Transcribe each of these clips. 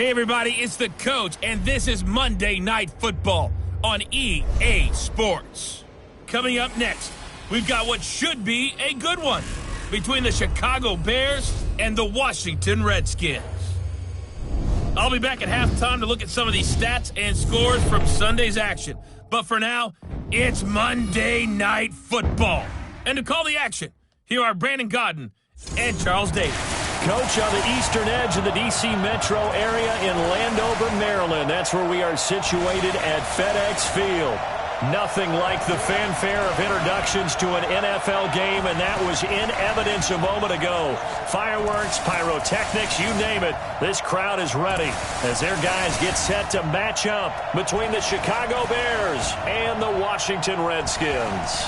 Hey everybody, it's the coach, and this is Monday Night Football on EA Sports. Coming up next, we've got what should be a good one between the Chicago Bears and the Washington Redskins. I'll be back at halftime to look at some of these stats and scores from Sunday's action. But for now, it's Monday Night Football. And to call the action, here are Brandon Godden and Charles Davis. Coach, on the eastern edge of the D.C. metro area in Landover, Maryland. That's where we are situated at FedEx Field. Nothing like the fanfare of introductions to an NFL game, and that was in evidence a moment ago. Fireworks, pyrotechnics, you name it. This crowd is ready as their guys get set to match up between the Chicago Bears and the Washington Redskins.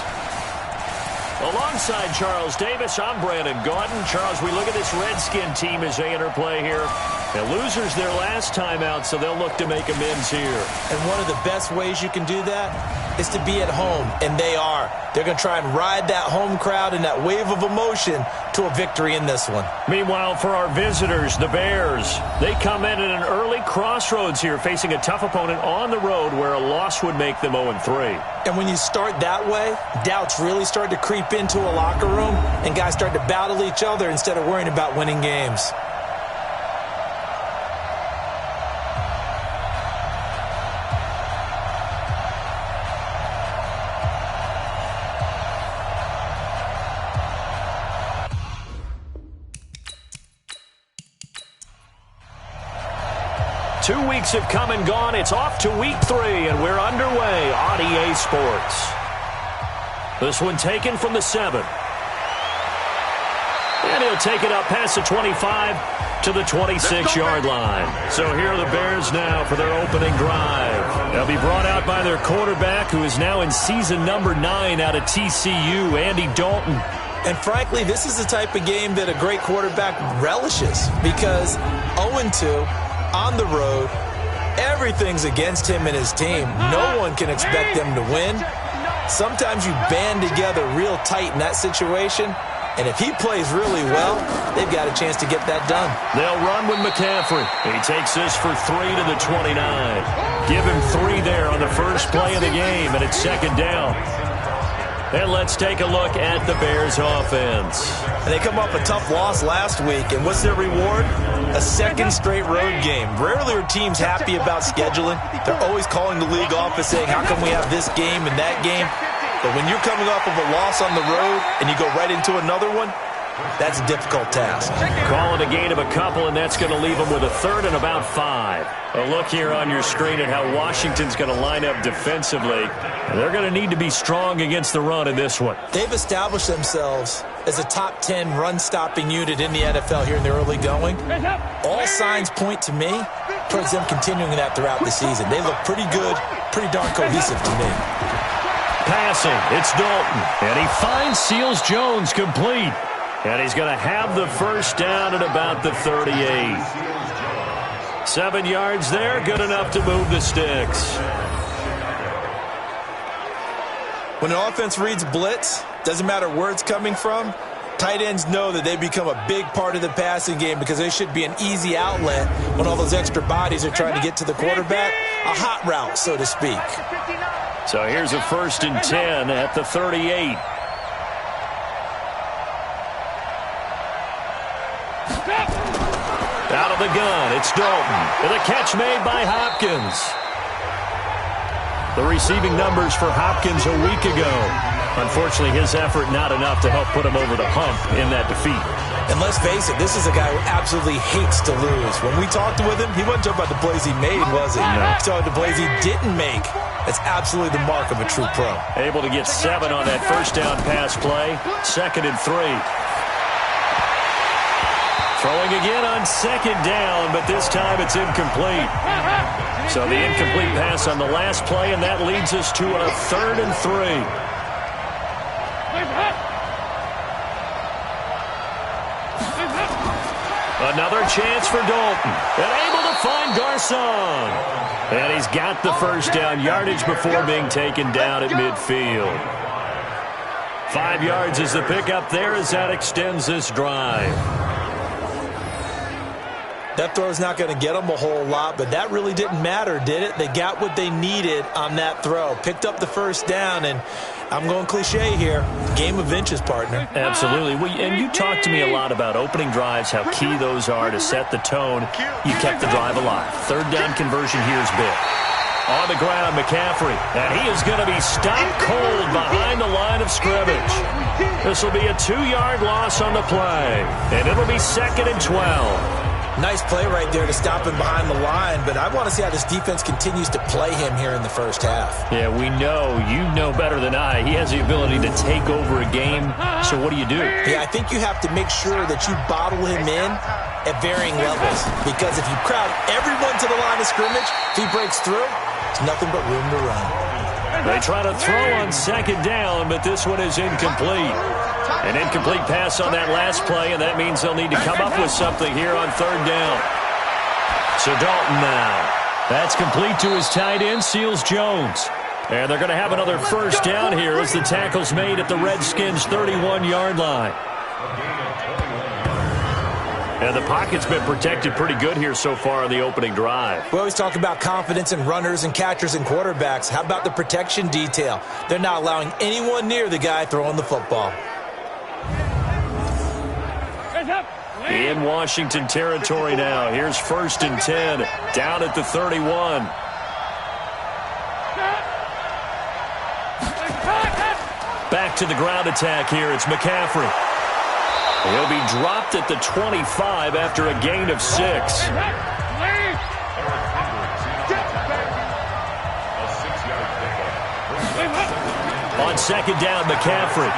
Alongside Charles Davis, I'm Brandon Gaudin. Charles, we look at this Redskin team as they interplay here. The losers their last time out, so they'll look to make amends here. And one of the best ways you can do that is to be at home, and they are. They're going to try and ride that home crowd and that wave of emotion to a victory in this one. Meanwhile, for our visitors, the Bears, they come in at an early crossroads here, facing a tough opponent on the road where a loss would make them 0-3. And when you start that way, doubts really start to creep into a locker room, and guys start to battle each other instead of worrying about winning games. Two weeks have come and gone. It's off to week 3, and we're underway on EA Sports. This one taken from the 7. And he'll take it up past the 25 to the 26-yard line. So here are the Bears now for their opening drive. They'll be brought out by their quarterback, who is now in season number 9 out of TCU, Andy Dalton. And frankly, this is the type of game that a great quarterback relishes, because 0-2 on the road, everything's against him and his team. No one can expect them to win. Sometimes you band together real tight in that situation, and if he plays really well, they've got a chance to get that done. They'll run with McCaffrey. He takes this for 3 to the 29. Give him 3 there on the first play of the game, and it's second down. And let's take a look at the Bears' offense. And they come off a tough loss last week, and what's their reward? A second straight road game. Rarely are teams happy about scheduling. They're always calling the league office saying, how come we have this game and that game? But when you're coming off of a loss on the road and you go right into another one, that's a difficult task. Calling a gain of a couple, and that's going to leave them with a third and about 5. A look here on your screen at how Washington's going to line up defensively. They're going to need to be strong against the run in this one. They've established themselves as a top 10 run-stopping unit in the NFL here in the early going. All signs point to me towards them continuing that throughout the season. They look pretty good, pretty darn cohesive to me. Passing, it's Dalton, and he finds Seals-Jones complete. And he's going to have the first down at about the 38. 7 yards there, good enough to move the sticks. When an offense reads blitz, doesn't matter where it's coming from, tight ends know that they become a big part of the passing game because they should be an easy outlet when all those extra bodies are trying to get to the quarterback. A hot route, so to speak. So here's a 1st and 10 at the 38. Out of the gun, it's Dalton. With a catch made by Hopkins. The receiving numbers for Hopkins a week ago. Unfortunately, his effort not enough to help put him over the hump in that defeat. And let's face it, this is a guy who absolutely hates to lose. When we talked with him, he wasn't talking about the plays he made, was he? No. He talked about the plays he didn't make. That's absolutely the mark of a true pro. Able to get 7 on that first down pass play. 2nd and 3. Throwing again on 2nd down, but this time it's incomplete. So the incomplete pass on the last play, and that leads us to a 3rd and 3. Another chance for Dalton. And able to find Garcon. And he's got the first down, yardage before being taken down at midfield. 5 yards is the pickup there as that extends this drive. That throw's not going to get them a whole lot, but that really didn't matter, did it? They got what they needed on that throw. Picked up the first down, and I'm going cliche here. Game of inches, partner. Absolutely. Well, and you talked to me a lot about opening drives, how key those are to set the tone. You kept the drive alive. Third down conversion here is big. On the ground, McCaffrey. And he is going to be stopped cold behind the line of scrimmage. This will be a 2-yard loss on the play. And it'll be 2nd and 12. Nice play right there to stop him behind the line, but I want to see how this defense continues to play him here in the first half. Yeah, we know. You know better than I. He has the ability to take over a game, so what do? Yeah, I think you have to make sure that you bottle him in at varying levels, because if you crowd everyone to the line of scrimmage, if he breaks through, it's nothing but room to run. They try to throw on 2nd down, but this one is incomplete. An incomplete pass on that last play, and that means they'll need to come up with something here on 3rd down. So Dalton now. That's complete to his tight end, Seals Jones. And they're going to have another first down here as the tackle's made at the Redskins' 31-yard line. And the pocket's been protected pretty good here so far on the opening drive. We always talk about confidence in runners and catchers and quarterbacks. How about the protection detail? They're not allowing anyone near the guy throwing the football. In Washington territory now. Here's 1st and 10. Down at the 31. Back to the ground attack here. It's McCaffrey. He'll be dropped at the 25 after a gain of 6. On 2nd down, McCaffrey.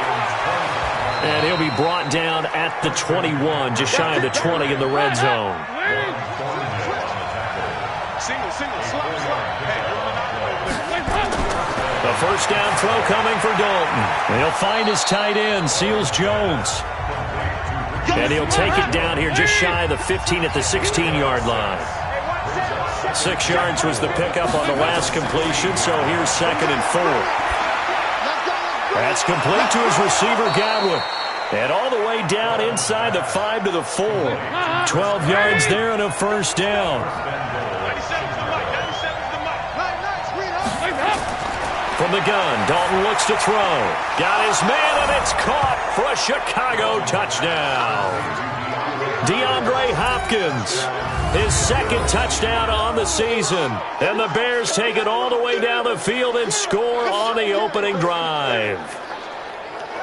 And he'll be brought down at the 21, just shy of the 20 in the red zone. The first down throw coming for Dalton. He'll find his tight end, Seals Jones. And he'll take it down here just shy of the 15 at the 16-yard line. 6 yards was the pickup on the last completion, so here's 2nd and 4. That's complete to his receiver, Godwin. And all the way down inside the 5 to the 4. 12 yards there and a first down. From the gun, Dalton looks to throw. Got his man, and it's caught for a Chicago touchdown. DeAndre Hopkins, his 2nd touchdown on the season. And the Bears take it all the way down the field and score on the opening drive.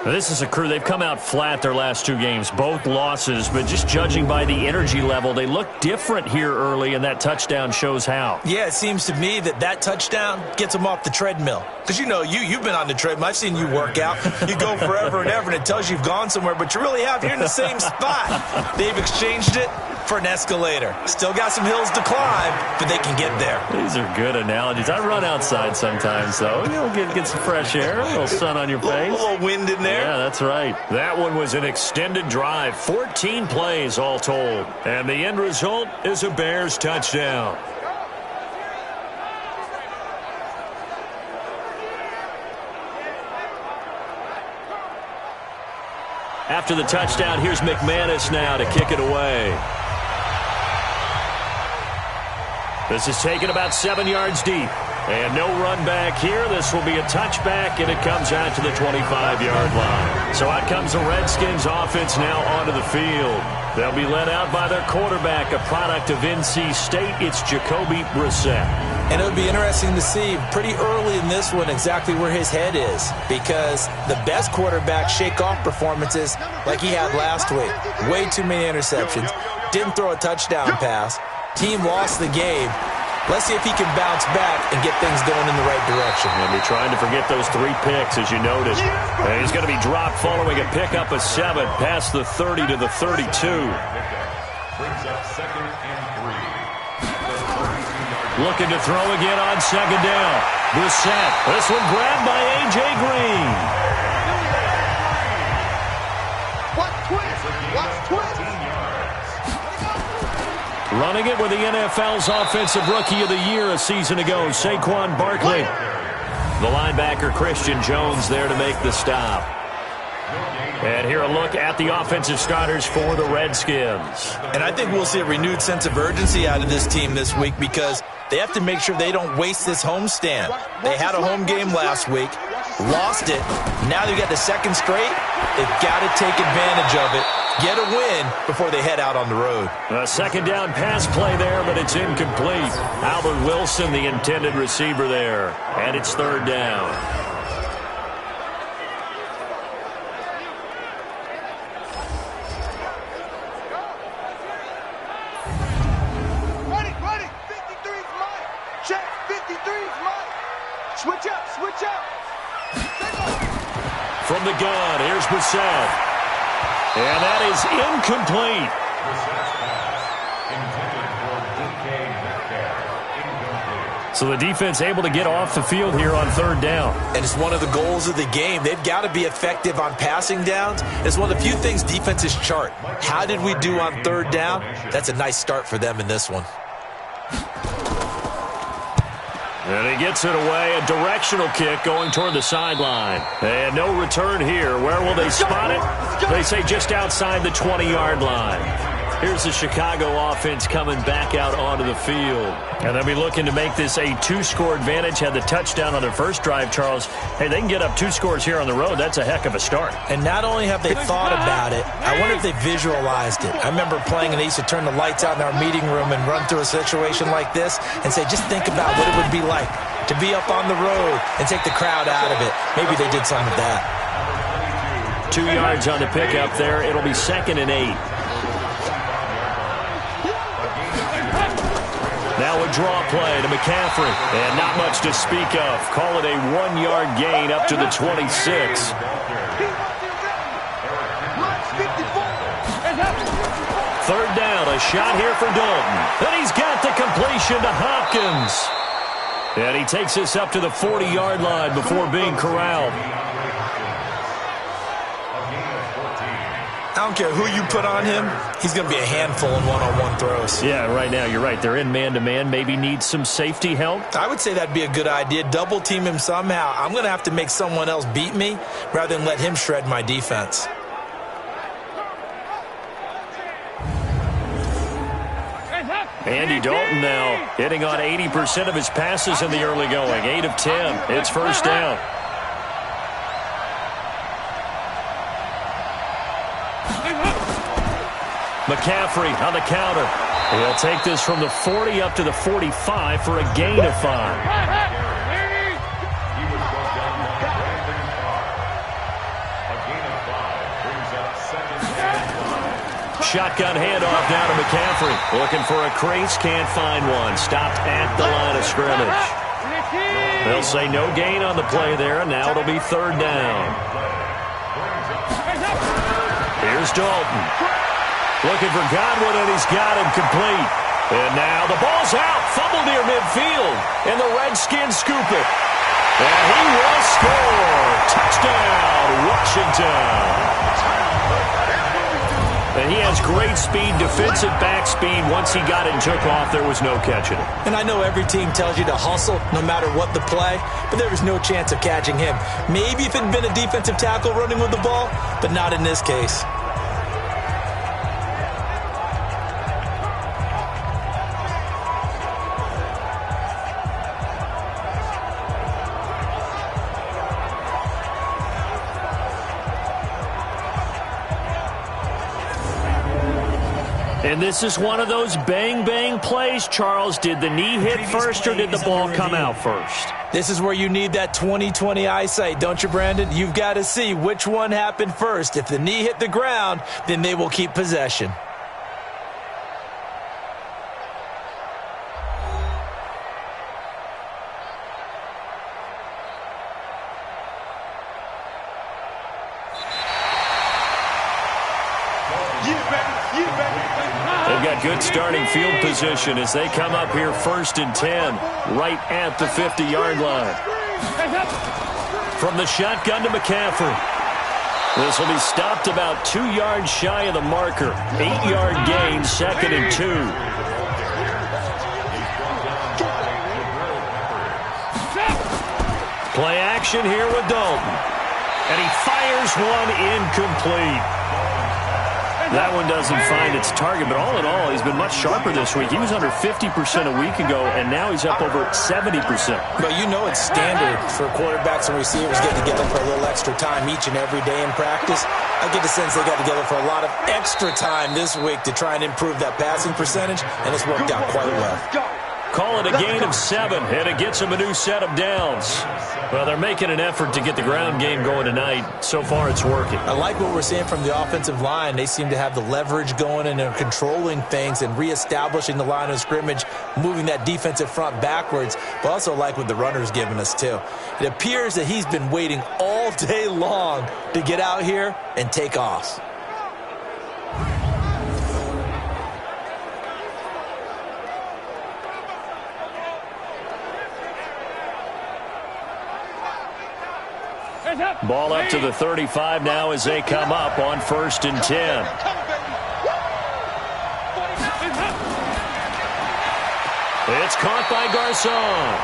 Now, this is a crew. They've come out flat their last 2 games, both losses, but just judging by the energy level, they look different here early, and that touchdown shows how. Yeah, it seems to me that touchdown gets them off the treadmill. Because, you know, you've been on the treadmill. I've seen you work out. You go forever and ever, and it tells you you've gone somewhere, but you really have. You're in the same spot. They've exchanged it for an escalator. Still got some hills to climb, but they can get there. These are good analogies. I run outside sometimes, though. You'll get some fresh air, a little sun on your face. A little wind in there. Yeah, that's right. That one was an extended drive. 14 plays all told. And the end result is a Bears touchdown. After the touchdown, here's McManus now to kick it away. This is taken about 7 yards deep. And no run back here. This will be a touchback, and it comes out to the 25-yard line. So out comes the Redskins offense now onto the field. They'll be led out by their quarterback, a product of NC State. It's Jacoby Brissett. And it would be interesting to see pretty early in this one exactly where his head is, because the best quarterbacks shake off performances like he had last week. Way too many interceptions. Didn't throw a touchdown pass. Team lost the game. Let's see if he can bounce back and get things going in the right direction. And they're trying to forget those 3 picks, as you noted. And he's going to be dropped following a pickup of 7 past the 30 to the 32. Looking to throw again on 2nd down. Brissett. This one grabbed by A.J. Green. Running it with the NFL's Offensive Rookie of the Year a season ago, Saquon Barkley. The linebacker, Christian Jones, there to make the stop. And here a look at the offensive starters for the Redskins. And I think we'll see a renewed sense of urgency out of this team this week because they have to make sure they don't waste this homestand. They had a home game last week, lost it. Now they've got the second straight. They've got to take advantage of it, get a win before they head out on the road. A second down pass play there, but it's incomplete. Albert Wilson, the intended receiver there. And it's third down. Switch up, switch up. From the gun, here's Brissett. And that is incomplete. So the defense able to get off the field here on third down. And it's one of the goals of the game. They've got to be effective on passing downs. It's one of the few things defenses chart. How did we do on third down? That's a nice start for them in this one. And he gets it away, a directional kick going toward the sideline. And no return here. Where will they spot it? They say just outside the 20-yard line. Here's the Chicago offense coming back out onto the field. And they'll be looking to make this a two-score advantage. Had the touchdown on their first drive, Charles. Hey, they can get up 2 scores here on the road. That's a heck of a start. And not only have they thought about it, I wonder if they visualized it. I remember playing and they used to turn the lights out in our meeting room and run through a situation like this and say, just think about what it would be like to be up on the road and take the crowd out of it. Maybe they did some of that. 2 yards on the pickup there. It'll be 2nd and 8. Now a draw play to McCaffrey. And not much to speak of. Call it a 1-yard gain up to the 26. Third down, a shot here for Dalton. And he's got the completion to Hopkins. And he takes this up to the 40-yard line before being corralled. I don't care who you put on him, he's going to be a handful in one-on-one throws. Yeah, right now, you're right. They're in man-to-man. Maybe need some safety help. I would say that'd be a good idea. Double team him somehow. I'm going to have to make someone else beat me rather than let him shred my defense. Andy Dalton now hitting on 80% of his passes in the early going. 8 of 10. It's first down. McCaffrey on the counter. He'll take this from the 40 up to the 45 for a gain of 5. Shotgun handoff down to McCaffrey. Looking for a crease, can't find one. Stopped at the line of scrimmage. They'll say no gain on the play there, and now it'll be third down. Here's Dalton. Looking for Godwin, and he's got him complete. And now the ball's out. Fumble near midfield. And the Redskins scoop it. And he will score. Touchdown, Washington. And he has great speed, defensive back speed. Once he got it and took off, there was no catching it. And I know every team tells you to hustle no matter what the play, but there was no chance of catching him. Maybe if it had been a defensive tackle running with the ball, but not in this case. And this is one of those bang-bang plays, Charles. Did the knee hit first or did the ball come out first? This is where you need that 20/20 eyesight, don't you, Brandon? You've got to see which one happened first. If the knee hit the ground, then they will keep possession. They've got good starting field position as they come up here 1st and 10, right at the 50-yard line. From the shotgun to McCaffrey. This will be stopped about 2 yards shy of the marker. 8-yard gain, 2nd and 2. Play action here with Dalton. And he fires one incomplete. That one doesn't find its target, but all in all, he's been much sharper this week. He was under 50% a week ago, and now he's up over 70%. But you know it's standard for quarterbacks and receivers getting together for a little extra time each and every day in practice. I get the sense they got together for a lot of extra time this week to try and improve that passing percentage, and it's worked out quite well. Call it a gain of 7, and it gets them a new set of downs. Well, they're making an effort to get the ground game going tonight. So far, it's working. I like what we're seeing from the offensive line. They seem to have the leverage going, and they're controlling things and reestablishing the line of scrimmage, moving that defensive front backwards, but also like what the runner's giving us, too. It appears that he's been waiting all day long to get out here and take off. Ball up to the 35 now as they come up on 1st and 10. It's caught by Garcon.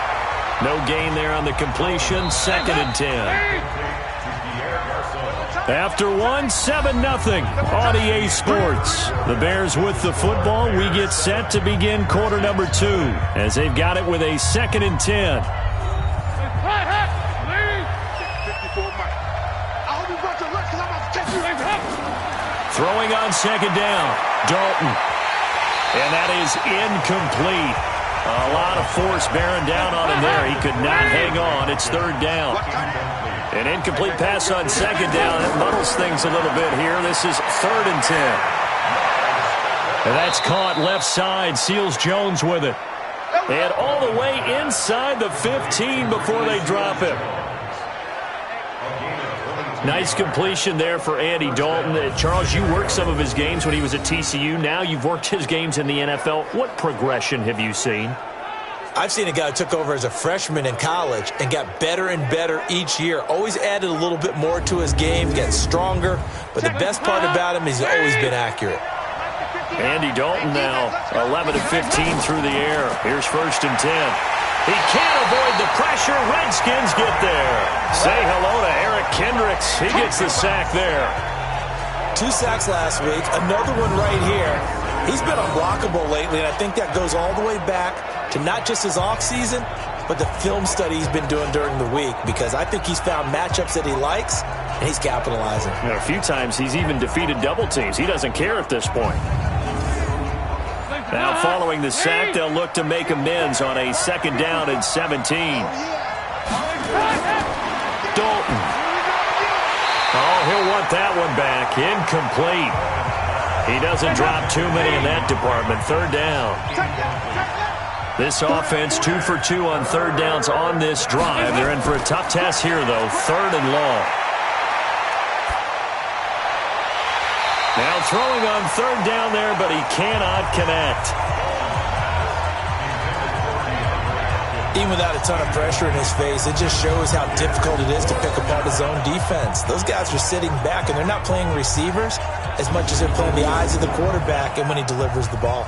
No gain there on the completion. 2nd and 10. After one, 7-0 on EA Sports. The Bears with the football. We get set to begin quarter number 2 as they've got it with a 2nd and 10. Throwing on 2nd down, Dalton. And that is incomplete. A lot of force bearing down on him there. He could not hang on. It's 3rd down. An incomplete pass on 2nd down. That muddles things a little bit here. This is 3rd and 10. And that's caught left side. Seals Jones with it. And all the way inside the 15 before they drop him. Nice completion there for Andy Dalton. Charles, you worked some of his games when he was at TCU. Now you've worked his games in the NFL. What progression have you seen? I've seen a guy who took over as a freshman in college and got better and better each year. Always added a little bit more to his game, gets stronger. But the best part about him is he's always been accurate. Andy Dalton now 11 of 15 through the air. Here's 1st and 10. He can't avoid the pressure. Redskins get there. Say hello to Eric Kendricks. He gets the sack there. 2 sacks last week. Another one right here. He's been unblockable lately, and I think that goes all the way back to not just his offseason, but the film study he's been doing during the week, because I think he's found matchups that he likes, and he's capitalizing. And a few times he's even defeated double teams. He doesn't care at this point. Now following the sack, they'll look to make amends on a 2nd down and 17. Dalton. Oh, he'll want that one back. Incomplete. He doesn't drop too many in that department. 3rd down. This offense 2 for 2 on 3rd downs on this drive. They're in for a tough test here, though. 3rd and long. Now throwing on 3rd down there, but he cannot connect. Even without a ton of pressure in his face, it just shows how difficult it is to pick apart his own defense. Those guys are sitting back, and they're not playing receivers as much as they're playing the eyes of the quarterback and when he delivers the ball.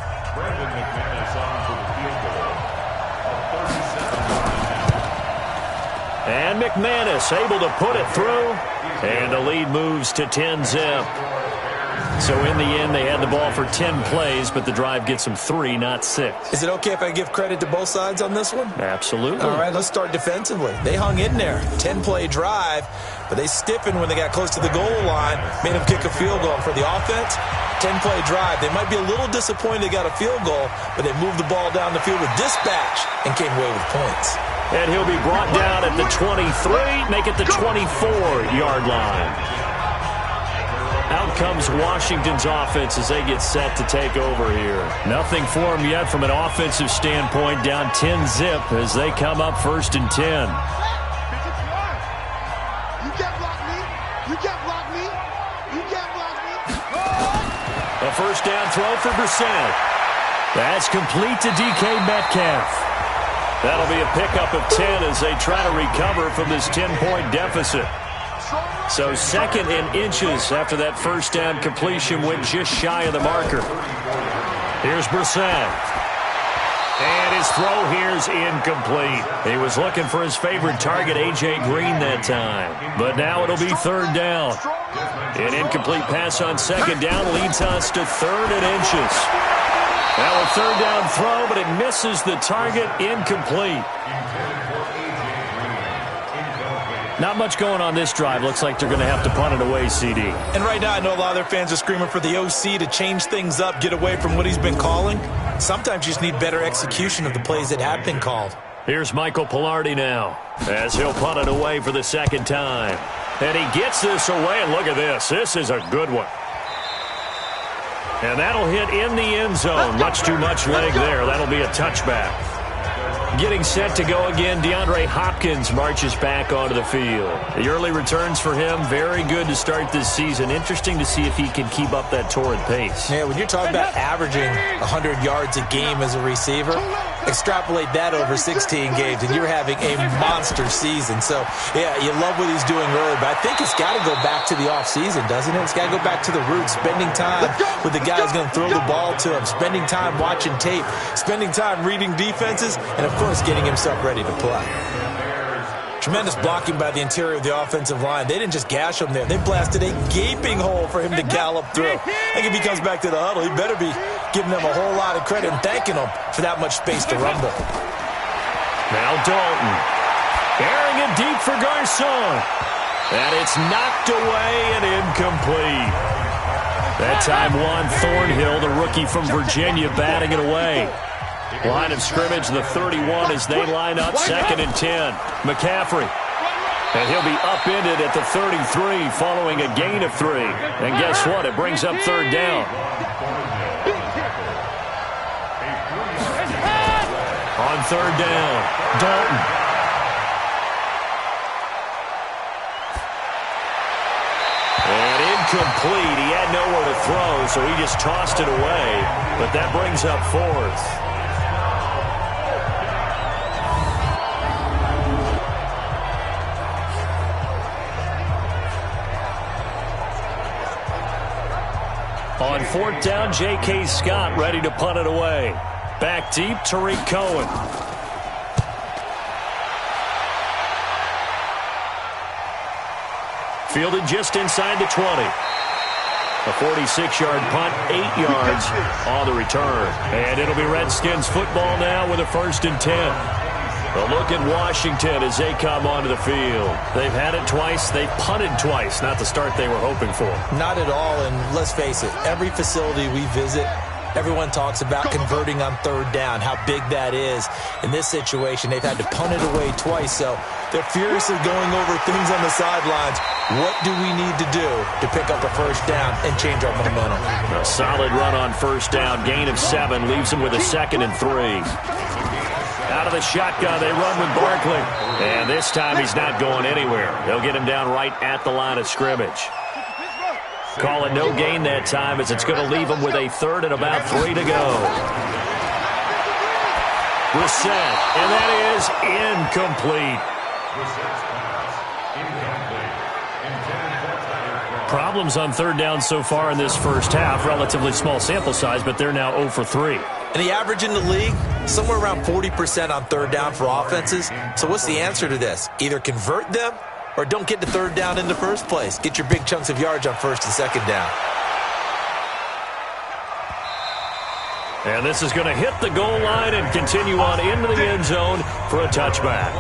And McManus able to put it through, and the lead moves to 10-zip. So in the end, they had the ball for 10 plays, but the drive gets them 3, not 6. Is it okay if I give credit to both sides on this one? Absolutely. All right, let's start defensively. They hung in there. 10-play drive, but they stiffened when they got close to the goal line, made them kick a field goal. For the offense, 10-play drive. They might be a little disappointed they got a field goal, but they moved the ball down the field with dispatch and came away with points. And he'll be brought down at the 23, make it the 24-yard line. Out comes Washington's offense as they get set to take over here. Nothing for them yet from an offensive standpoint, down 10-zip as they come up 1st and 10. You can't block me. You can't block me. You can't block me. A 1st down throw for Brissett. That's complete to DK Metcalf. That'll be a pickup of 10 as they try to recover from this 10-point deficit. So 2nd and inches after that 1st down completion, went just shy of the marker. Here's Brissett. And his throw here is incomplete. He was looking for his favorite target, A.J. Green, that time. But now it'll be third down. An incomplete pass on second down leads us to third and inches. Now a third down throw, but it misses the target, incomplete. Not much going on this drive. Looks like they're going to have to punt it away, CD. And right now, I know a lot of their fans are screaming for the OC to change things up, get away from what he's been calling. Sometimes you just need better execution of the plays that have been called. Here's Michael Pilardi now, as he'll punt it away for the second time. And he gets this away, and look at this. This is a good one. And that'll hit in the end zone. Much too much leg there. That'll be a touchback. Getting set to go again, DeAndre Hopkins marches back onto the field. The early returns for him, very good to start this season. Interesting to see if he can keep up that torrid pace. Yeah, when you're talking about averaging 100 yards a game as a receiver, extrapolate that over 16 games, and you're having a monster season. So, yeah, you love what he's doing early, but I think it's got to go back to the offseason, doesn't it? It's got to go back to the roots, spending time with the guy who's going to throw the ball to him, spending time watching tape, spending time reading defenses, and, of course, getting himself ready to play. Tremendous blocking by the interior of the offensive line. They didn't just gash him there. They blasted a gaping hole for him to gallop through. I think if he comes back to the huddle, he better be giving them a whole lot of credit and thanking them for that much space to rumble. Now Dalton. Airing it deep for Garcon. And it's knocked away and incomplete. That time Juan Thornhill, the rookie from Virginia, batting it away. Line of scrimmage, the 31 as they line up, 2nd and 10. McCaffrey. And he'll be upended at the 33 following a gain of 3. And guess what? It brings up third down. On third down, Dalton. And incomplete. He had nowhere to throw, so he just tossed it away. But that brings up 4th. On 4th down, J.K. Scott ready to punt it away. Back deep, Tariq Cohen. Fielded just inside the 20. A 46-yard punt, 8 yards on the return. And it'll be Redskins football now with a 1st and 10. A look at Washington as they come onto the field. They've had it twice. They've punted twice. Not the start they were hoping for. Not at all, and let's face it, every facility we visit, everyone talks about converting on third down, how big that is. In this situation, they've had to punt it away twice, so they're furiously going over things on the sidelines. What do we need to do to pick up a 1st down and change our momentum? A solid run on 1st down. Gain of 7 leaves them with a 2nd and 3. Out of the shotgun, they run with Barkley. And this time he's not going anywhere. They'll get him down right at the line of scrimmage. Call it no gain that time as it's going to leave him with a 3rd and about 3 to go. Reset, and that is incomplete. Problems on third down so far in this first half. Relatively small sample size, but they're now 0 for 3. And the average in the league, somewhere around 40% on third down for offenses. So what's the answer to this? Either convert them or don't get to third down in the first place. Get your big chunks of yards on 1st and 2nd down. And this is going to hit the goal line and continue on into the end zone for a touchback.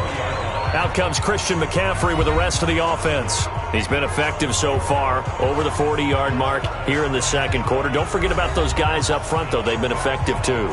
Out comes Christian McCaffrey with the rest of the offense. He's been effective so far, over the 40-yard mark here in the second quarter. Don't forget about those guys up front, though. They've been effective, too.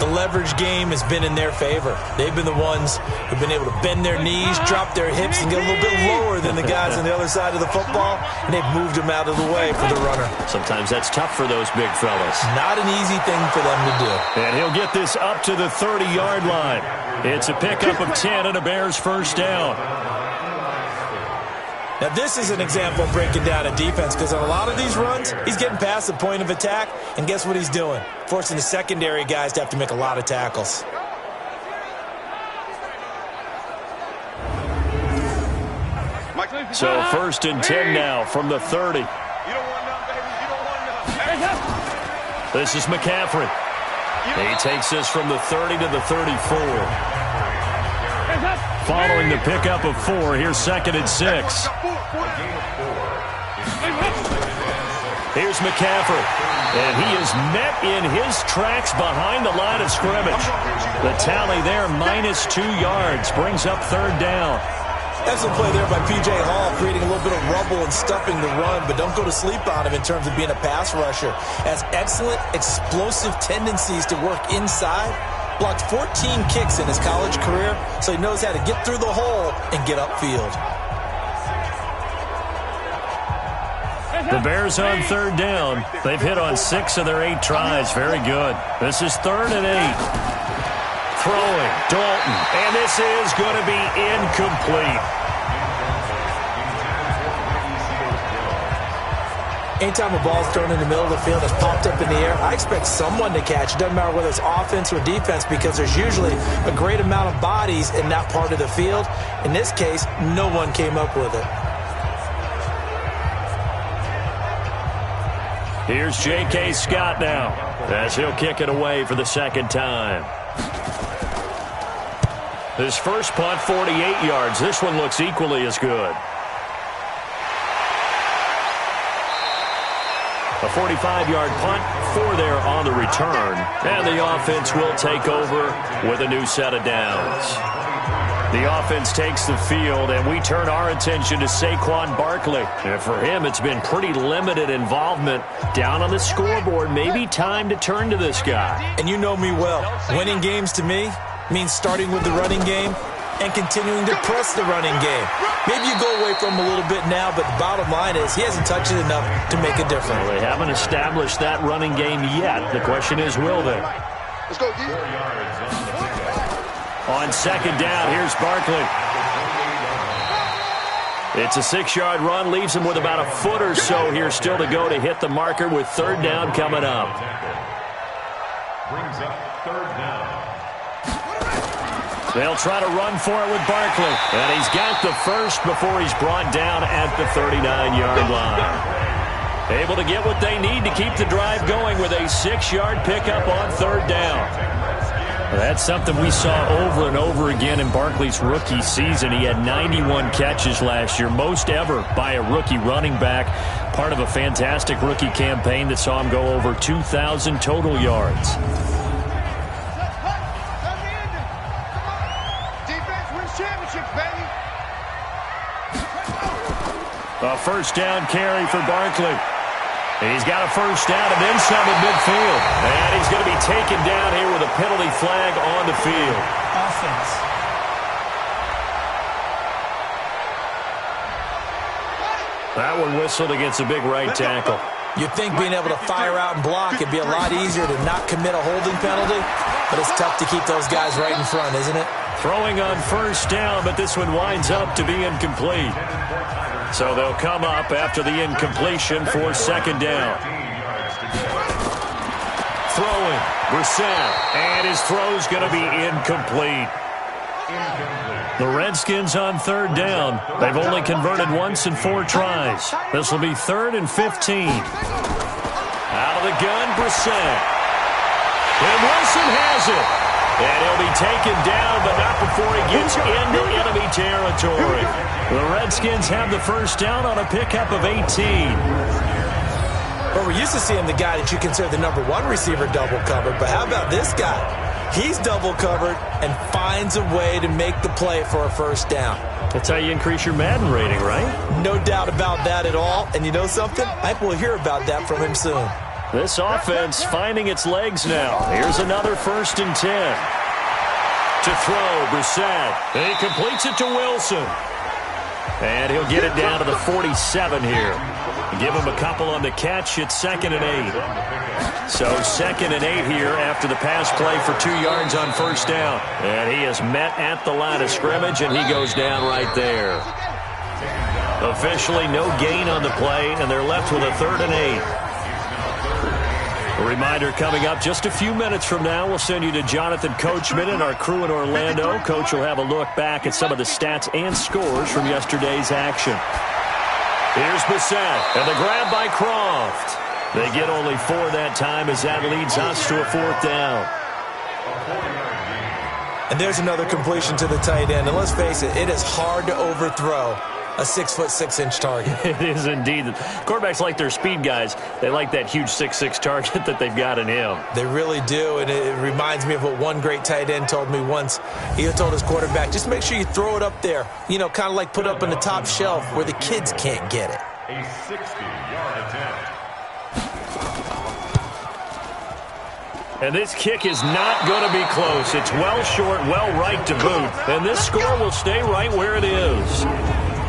The leverage game has been in their favor. They've been the ones who've been able to bend their knees, drop their hips, and get a little bit lower than the guys on the other side of the football, and they've moved them out of the way for the runner. Sometimes that's tough for those big fellas. Not an easy thing for them to do. And he'll get this up to the 30-yard line. It's a pickup of 10 and a Bears 1st down. Now, this is an example of breaking down a defense because on a lot of these runs, he's getting past the point of attack, and guess what he's doing? Forcing the secondary guys to have to make a lot of tackles. So 1st and 10 now from the 30. This is McCaffrey. He takes this from the 30 to the 34. Following the pickup of 4, here's 2nd and 6. Here's McCaffrey, and he is met in his tracks behind the line of scrimmage. The tally there, -2 yards, brings up 3rd down. Excellent play there by P.J. Hall, creating a little bit of rubble and stuffing the run, but don't go to sleep on him in terms of being a pass rusher. Has excellent explosive tendencies to work inside. Blocked 14 kicks in his college career, so he knows how to get through the hole and get upfield. The Bears on 3rd down. They've hit on 6 of their 8 tries. Very good. This is 3rd and 8. Throwing, Dalton, and this is going to be incomplete. Anytime a ball's thrown in the middle of the field, it's popped up in the air, I expect someone to catch it. Doesn't matter whether it's offense or defense, because there's usually a great amount of bodies in that part of the field. In this case, no one came up with it. Here's J.K. Scott now, as he'll kick it away for the 2nd time. His first punt, 48 yards. This one looks equally as good. A 45-yard punt, 4 there on the return. And the offense will take over with a new set of downs. The offense takes the field, and we turn our attention to Saquon Barkley. And for him, it's been pretty limited involvement down on the scoreboard. Maybe time to turn to this guy. And you know me well. Winning games to me means starting with the running game and continuing to press the running game. Maybe you go away from him a little bit now, but the bottom line is he hasn't touched it enough to make a difference. Well, they haven't established that running game yet. The question is, will they? Let's go, D. On 2nd down, here's Barkley. It's a 6-yard run, leaves him with about a foot or so here still to go to hit the marker with 3rd down coming up. Brings up 3rd down. They'll try to run for it with Barkley. And he's got the first before he's brought down at the 39-yard line. Able to get what they need to keep the drive going with a 6-yard pickup on 3rd down. That's something we saw over and over again in Barkley's rookie season. He had 91 catches last year, most ever by a rookie running back. Part of a fantastic rookie campaign that saw him go over 2,000 total yards. Defense wins championships, baby. A 1st down carry for Barkley. He's got a 1st down and then some at midfield. And he's going to be taken down here with a penalty flag on the field. Offense. That one whistled against a big right tackle. You'd think being able to fire out and block it'd be a lot easier to not commit a holding penalty, but it's tough to keep those guys right in front, isn't it? Throwing on 1st down, but this one winds up to be incomplete. So they'll come up after the incompletion for 2nd down. Throwing, Brissett, and his throw's going to be incomplete. The Redskins on 3rd down. They've only converted once in 4 tries. This will be 3rd and 15. Out of the gun, Brissett. And Wilson has it. And he'll be taken down, but not before he gets into enemy territory. The Redskins have the 1st down on a pickup of 18. Well, we're used to seeing the guy that you consider the number 1 receiver double covered, but how about this guy? He's double covered and finds a way to make the play for a 1st down. That's how you increase your Madden rating, right? No doubt about that at all. And you know something? I think we'll hear about that from him soon. This offense finding its legs now. Here's another 1st and 10. To throw, Brissett. He completes it to Wilson. And he'll get it down to the 47 here. Give him a couple on the catch. It's 2nd and 8. So 2nd and 8 here after the pass play for 2 yards on 1st down. And he is met at the line of scrimmage, and he goes down right there. Officially no gain on the play, and they're left with a 3rd and 8. A reminder coming up just a few minutes from now. We'll send you to Jonathan Coachman and our crew in Orlando. Coach will have a look back at some of the stats and scores from yesterday's action. Here's Brissett, and the grab by Croft. They get only 4 that time as that leads us to a 4th down. And there's another completion to the tight end. And let's face it, it is hard to overthrow a 6'6" target. It is indeed. Quarterbacks like their speed guys. They like that huge 6'6" target that they've got in him. They really do, and it reminds me of what one great tight end told me once. He told his quarterback, just make sure you throw it up there, you know, kind of like put up in the top shelf where the kids can't get it. A 60-yard attempt. And this kick is not going to be close. It's well short, well right to boot. And this score will stay right where it is.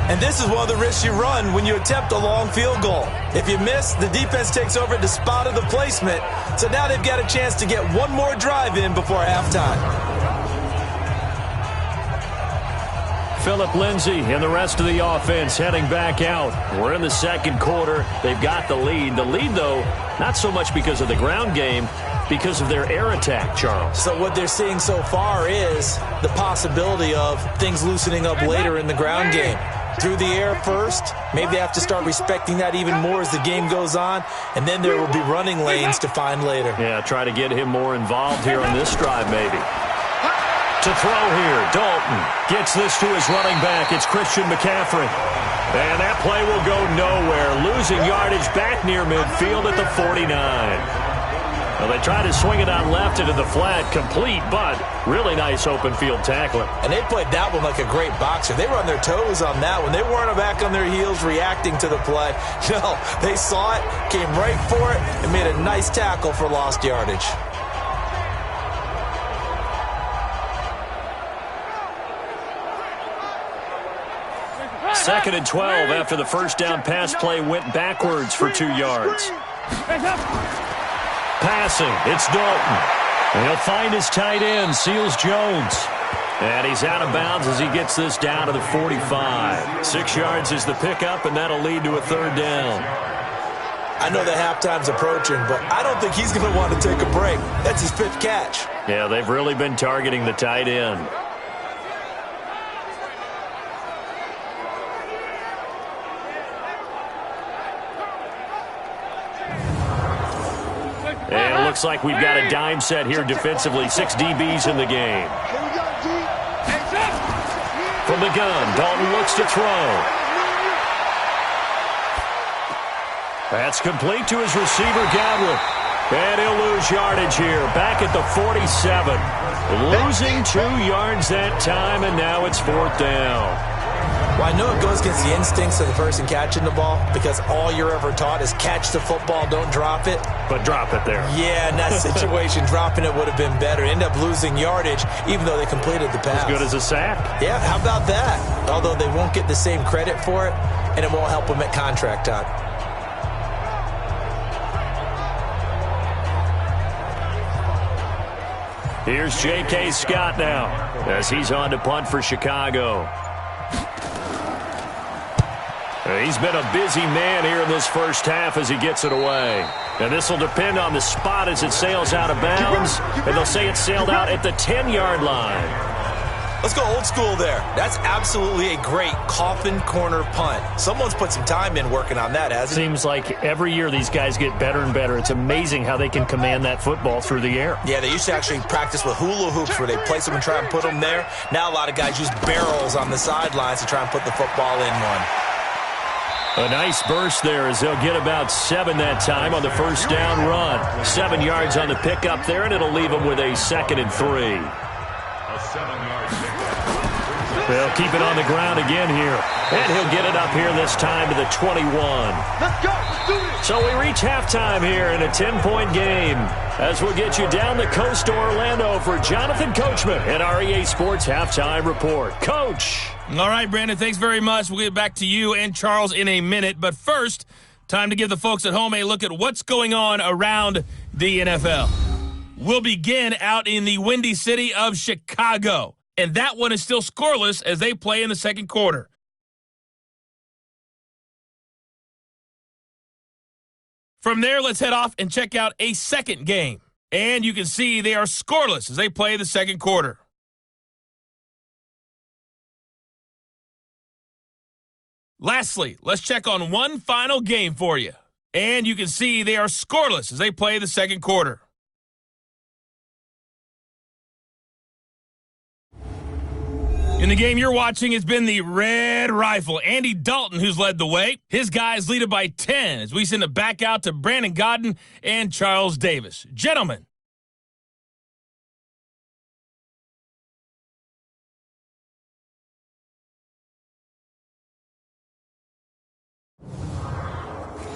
And this is one of the risks you run when you attempt a long field goal. If you miss, the defense takes over at the spot of the placement. So now they've got a chance to get one more drive in before halftime. Phillip Lindsay and the rest of the offense heading back out. We're in the second quarter. They've got the lead. The lead, though, not so much because of the ground game, because of their air attack, Charles. So what they're seeing so far is the possibility of things loosening up later in the ground game. Through the air first, maybe they have to start respecting that even more as the game goes on, and then there will be running lanes to find later. Yeah, try to get him more involved here on this drive, maybe. To throw here, Dalton gets this to his running back. It's Christian McCaffrey. And that play will go nowhere, losing yardage back near midfield at the 49. Well, they tried to swing it on left into the flat, complete, but really nice open field tackling. And they played that one like a great boxer. They were on their toes on that one. They weren't back on their heels reacting to the play. No, they saw it, came right for it, and made a nice tackle for lost yardage. Second and 12 after the first down pass play went backwards for 2 yards. Passing, it's Dalton. And he'll find his tight end, Seals Jones. And he's out of bounds as he gets this down to the 45. 6 yards is the pickup, and that'll lead to a 3rd down. I know that halftime's approaching, but I don't think he's going to want to take a break. That's his 5th catch. Yeah, they've really been targeting the tight end. And it looks like we've got a dime set here defensively. 6 DBs in the game. From the gun, Dalton looks to throw. That's complete to his receiver, Godwin. And he'll lose yardage here. Back at the 47. Losing 2 yards that time, and now it's 4th down. Well, I know it goes against the instincts of the person catching the ball because all you're ever taught is catch the football, don't drop it. But drop it there. Yeah, in that situation, dropping it would have been better. End up losing yardage, even though they completed the pass. As good as a sack. Yeah, how about that? Although they won't get the same credit for it, and it won't help them at contract time. Here's J.K. Scott now as he's on to punt for Chicago. He's been a busy man here in this first half as he gets it away. And this will depend on the spot as it sails out of bounds. And they'll say it sailed out at the 10-yard line. Let's go old school there. That's absolutely a great coffin corner punt. Someone's put some time in working on that, hasn't it? Seems like every year these guys get better and better. It's amazing how they can command that football through the air. Yeah, they used to actually practice with hula hoops where they place them and try and put them there. Now a lot of guys use barrels on the sidelines to try and put the football in one. A nice burst there as they'll get about 7 that time on the first down run. 7 yards on the pickup there, and it'll leave them with a 2nd and 3. A 7-yard pickup. They'll keep it on the ground again here. And he'll get it up here this time to the 21. Let's go. Let's do this. So we reach halftime here in a 10-point game as we'll get you down the coast to Orlando for Jonathan Coachman at our EA Sports Halftime Report. Coach. All right, Brandon, thanks very much. We'll get back to you and Charles in a minute. But first, time to give the folks at home a look at what's going on around the NFL. We'll begin out in the Windy City of Chicago. And that one is still scoreless as they play in the second quarter. From there, let's head off and check out a second game. And you can see they are scoreless as they play the second quarter. Lastly, let's check on one final game for you. And you can see they are scoreless as they play the second quarter. In the game you're watching, it's been the Red Rifle, Andy Dalton, who's led the way. His guys lead it by 10 as we send it back out to Brandon Godden and Charles Davis. Gentlemen.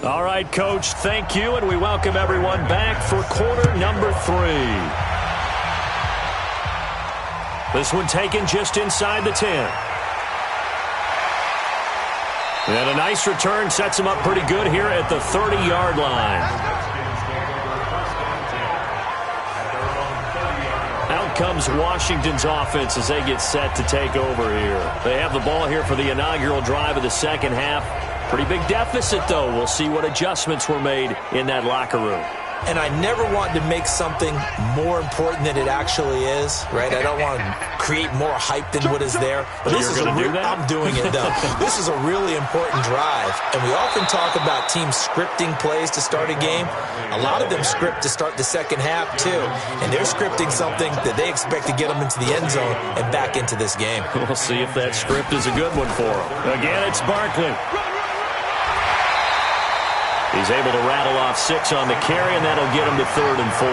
All right, Coach, thank you, and we welcome everyone back for quarter number 3. This one taken just inside the 10. And a nice return sets him up pretty good here at the 30-yard line. Out comes Washington's offense as they get set to take over here. They have the ball here for the inaugural drive of the second half. Pretty big deficit, though. We'll see what adjustments were made in that locker room. And I never want to make something more important than it actually is, right? I don't want to create more hype than what is there. But this is I'm doing it, though. This is a really important drive. And we often talk about teams scripting plays to start a game. A lot of them script to start the second half, too. And they're scripting something that they expect to get them into the end zone and back into this game. We'll see if that script is a good one for them. Again, it's Barkley. He's able to rattle off 6 on the carry, and that'll get him to 3rd and 4.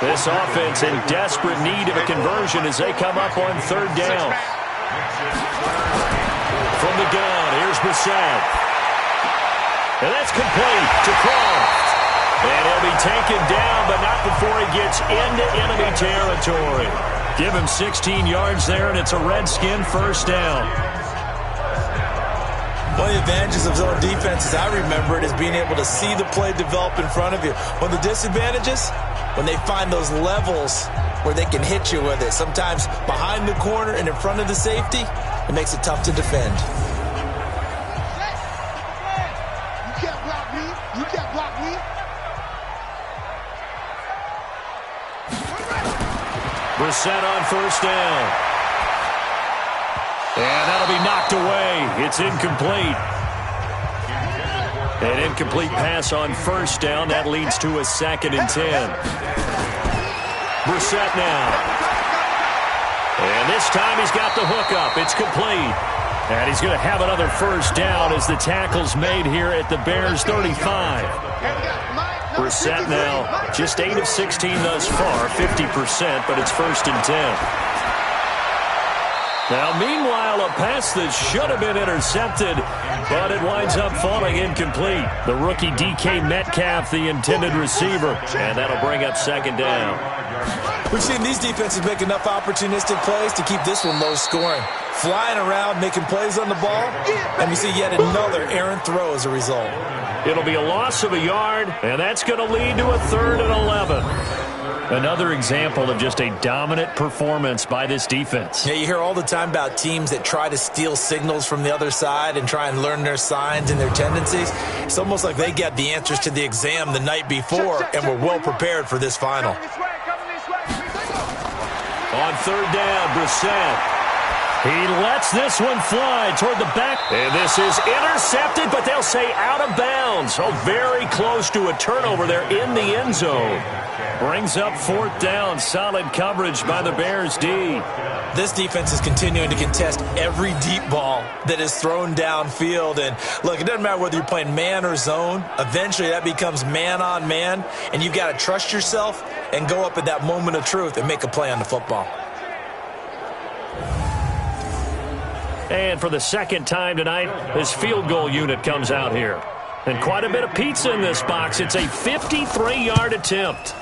This offense in desperate need of a conversion as they come up on 3rd down. From the gun, here's Brissett. And that's complete to Croft. And he'll be taken down, but not before he gets into enemy territory. Give him 16 yards there, and it's a Redskin first down. One of the advantages of zone defense, as I remember it, is being able to see the play develop in front of you. One of the disadvantages, when they find those levels where they can hit you with it, sometimes behind the corner and in front of the safety, it makes it tough to defend. You can't block me. You can't block me. Brissett on first down. And that'll be knocked away. It's incomplete. An incomplete pass on first down. That leads to a 2nd and 10. Brissett now. And this time he's got the hook up. It's complete. And he's going to have another first down as the tackle's made here at the Bears 35. Brissett now just 8 of 16 thus far, 50%, but it's 1st and 10. Now, meanwhile, a pass that should have been intercepted, but it winds up falling incomplete. The rookie DK Metcalf, the intended receiver, and that'll bring up 2nd down. We've seen these defenses make enough opportunistic plays to keep this one low scoring. Flying around, making plays on the ball, and we see yet another errant throw as a result. It'll be a loss of a yard, and that's going to lead to a 3rd and 11. Another example of just a dominant performance by this defense. Yeah, you hear all the time about teams that try to steal signals from the other side and try and learn their signs and their tendencies. It's almost like they get the answers to the exam the night before and were well prepared for this final. On 3rd down, Brissett. He lets this one fly toward the back. And this is intercepted, but they'll say out of bounds. Oh, very close to a turnover there in the end zone. Brings up 4th down. Solid coverage by the Bears D. This defense is continuing to contest every deep ball that is thrown downfield. And look, it doesn't matter whether you're playing man or zone. Eventually that becomes man on man. And you've got to trust yourself and go up at that moment of truth and make a play on the football. And for the 2nd time tonight, this field goal unit comes out here. And quite a bit of pizza in this box. It's a 53-yard attempt.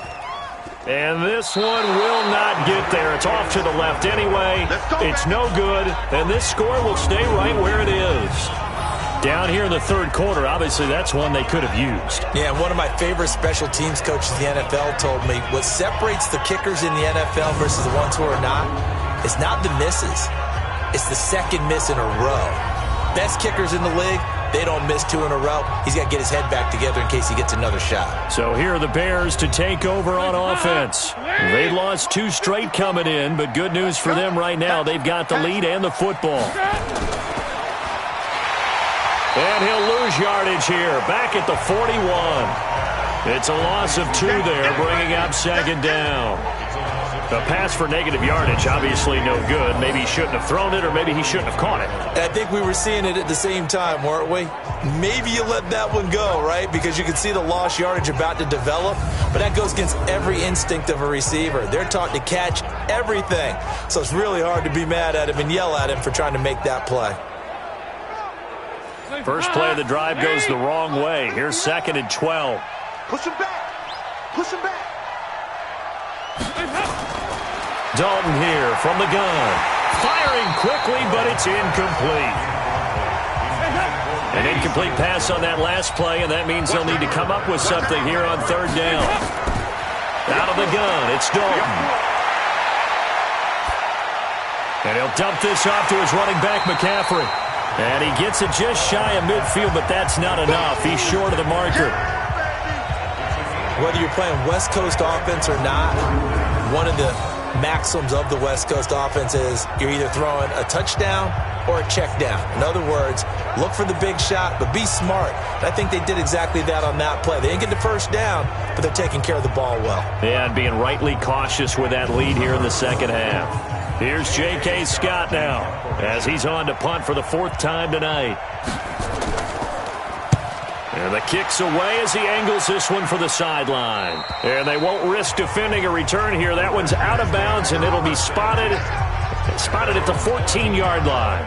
And this one will not get there. It's off to the left anyway. It's no good. And this score will stay right where it is. Down here in the 3rd quarter, obviously that's one they could have used. Yeah, one of my favorite special teams coaches in the NFL told me what separates the kickers in the NFL versus the ones who are not is not the misses. It's the 2nd miss in a row. Best kickers in the league, they don't miss 2 in a row. He's got to get his head back together in case he gets another shot. So here are the Bears to take over on offense. They lost 2 straight coming in, but good news for them right now. They've got the lead and the football. And he'll lose yardage here, back at the 41. It's a loss of 2 there, bringing up second down. A pass for negative yardage, obviously no good. Maybe he shouldn't have thrown it, or maybe he shouldn't have caught it. I think we were seeing it at the same time, weren't we? Maybe you let that one go, right? Because you can see the lost yardage about to develop, but that goes against every instinct of a receiver. They're taught to catch everything. So it's really hard to be mad at him and yell at him for trying to make that play. First play of the drive goes the wrong way. Here's 2nd and 12. Push him back. Push him back. Dalton here from the gun. Firing quickly, but it's incomplete. An incomplete pass on that last play, and that means they'll need to come up with something here on 3rd down. Out of the gun, it's Dalton. And he'll dump this off to his running back, McCaffrey. And he gets it just shy of midfield, but that's not enough. He's short of the marker. Whether you're playing West Coast offense or not, one of the maxims of the West Coast offense is you're either throwing a touchdown or a check down. In other words, look for the big shot, but be smart. And I think they did exactly that on that play. They didn't get the first down, but they're taking care of the ball well. Yeah, and being rightly cautious with that lead here in the second half. Here's J.K. Scott now as he's on to punt for the 4th time tonight. And the kick's away as he angles this one for the sideline. And they won't risk defending a return here. That one's out of bounds, and it'll be spotted at the 14-yard line.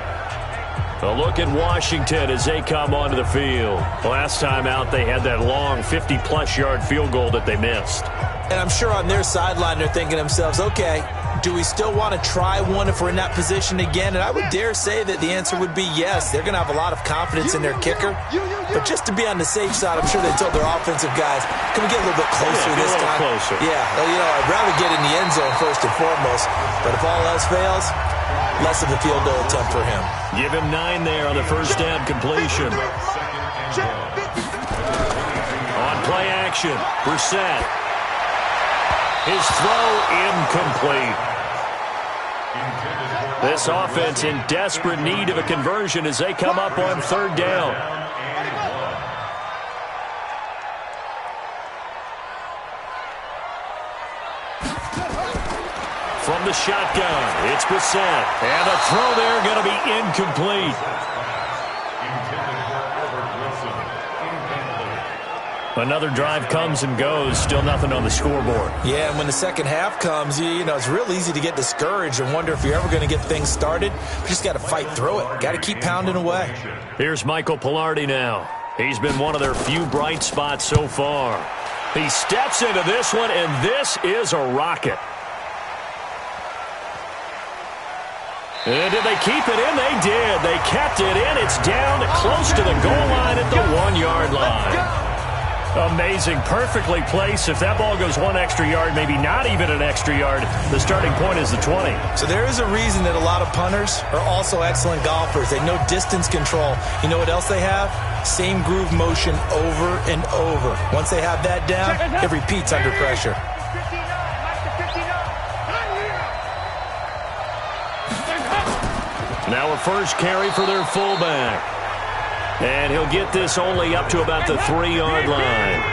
A look at Washington as they come onto the field. Last time out, they had that long 50-plus yard field goal that they missed. And I'm sure on their sideline they're thinking to themselves, okay, do we still want to try one if we're in that position again? And I would dare say that the answer would be yes. They're going to have a lot of confidence in their kicker. But just to be on the safe side, I'm sure they told their offensive guys, can we get a little bit closer this time? Closer. Yeah, I'd rather get in the end zone first and foremost. But if all else fails, less of a field goal attempt for him. Give him 9 there on the first down completion. On play action, Brissett. His throw incomplete. This offense in desperate need of a conversion as they come up on 3rd down. From the shotgun, it's Brissett. And a throw there going to be incomplete. Another drive comes and goes, still nothing on the scoreboard. Yeah, and when the second half comes, it's real easy to get discouraged and wonder if you're ever going to get things started. You just got to fight through it. Got to keep pounding away. Here's Michael Pilardi now. He's been one of their few bright spots so far. He steps into this one, and this is a rocket. And did they keep it in? They did. They kept it in. It's down close to the goal line at the 1-yard line. Amazing. Perfectly placed. If that ball goes 1 extra yard, maybe not even an extra yard, the starting point is the 20. So there is a reason that a lot of punters are also excellent golfers. They know distance control. You know what else they have? Same groove motion over and over. Once they have that down, it repeats under pressure. Now a first carry for their fullback. And he'll get this only up to about the 3-yard line.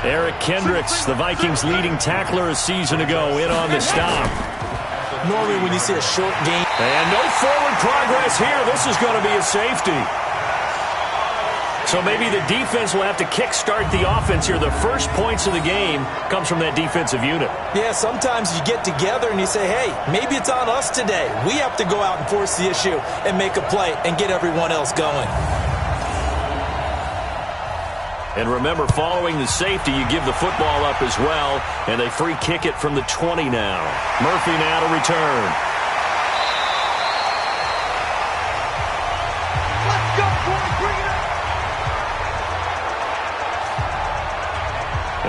Eric Kendricks, the Vikings' leading tackler a season ago, in on the stop. Normally when you see a short game. And no forward progress here. This is going to be a safety. So maybe the defense will have to kickstart the offense here. The first points of the game comes from that defensive unit. Yeah, sometimes you get together and you say, hey, maybe it's on us today. We have to go out and force the issue and make a play and get everyone else going. And remember, following the safety, you give the football up as well, and they free kick it from the 20 now. Murphy now to return. Let's go, boys. Bring it up.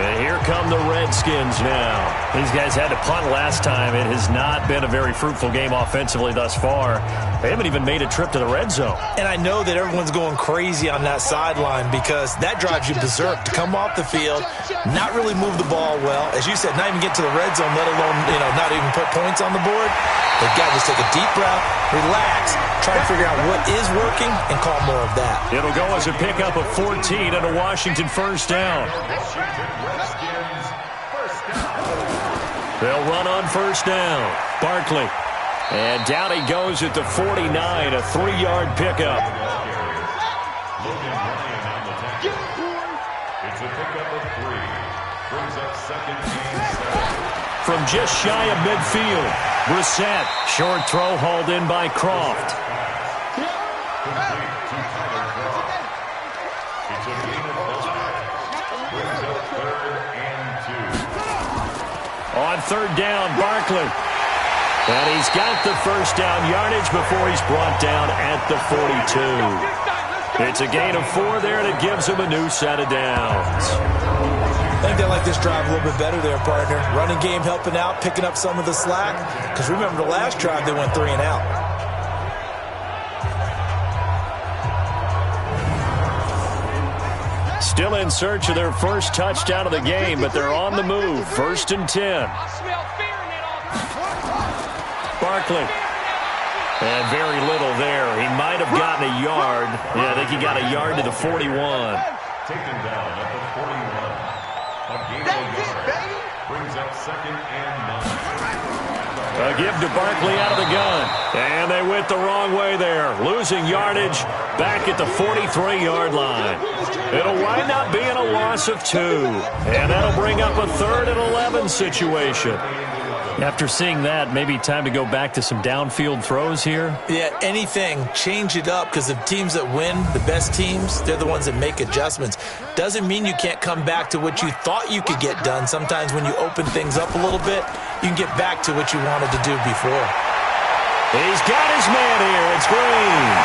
And here come the Redskins now. These guys had to punt last time. It has not been a very fruitful game offensively thus far. They haven't even made a trip to the red zone. And I know that everyone's going crazy on that sideline because that drives you berserk to come off the field, not really move the ball well. As you said, not even get to the red zone, let alone, not even put points on the board. They've got to just take a deep breath, relax, try to figure out what is working, and call more of that. It'll go as a pickup of 14 and a Washington first down. They'll run on first down. Barkley. And down he goes at the 49, a 3-yard pickup. It's a pickup of 3. Brings up second and 7. From just shy of midfield, Brissett. Short throw hauled in by Croft. Complete to Tyler Croft. It's a gain of 5. Brings up third and 2. On third down, Barkley. And he's got the first down yardage before he's brought down at the 42. It's a gain of 4 there, and it gives him a new set of downs. I think they like this drive a little bit better there, partner. Running game helping out, picking up some of the slack. Because remember the last drive, they went 3 and out. Still in search of their first touchdown of the game, but they're on the move. First and 10. Barkley. And very little there. He might have gotten a yard. Yeah, I think he got a yard to the 41. Taken down at the 41. A gain of a yard. Brings up second and 9. A give to Barkley out of the gun. And they went the wrong way there. Losing yardage back at the 43-yard line. It'll wind up being a loss of 2. And that'll bring up a 3rd and 11 situation. After seeing that, maybe time to go back to some downfield throws here? Yeah, anything. Change it up because the teams that win, the best teams, they're the ones that make adjustments. Doesn't mean you can't come back to what you thought you could get done. Sometimes when you open things up a little bit, you can get back to what you wanted to do before. He's got his man here. It's Green.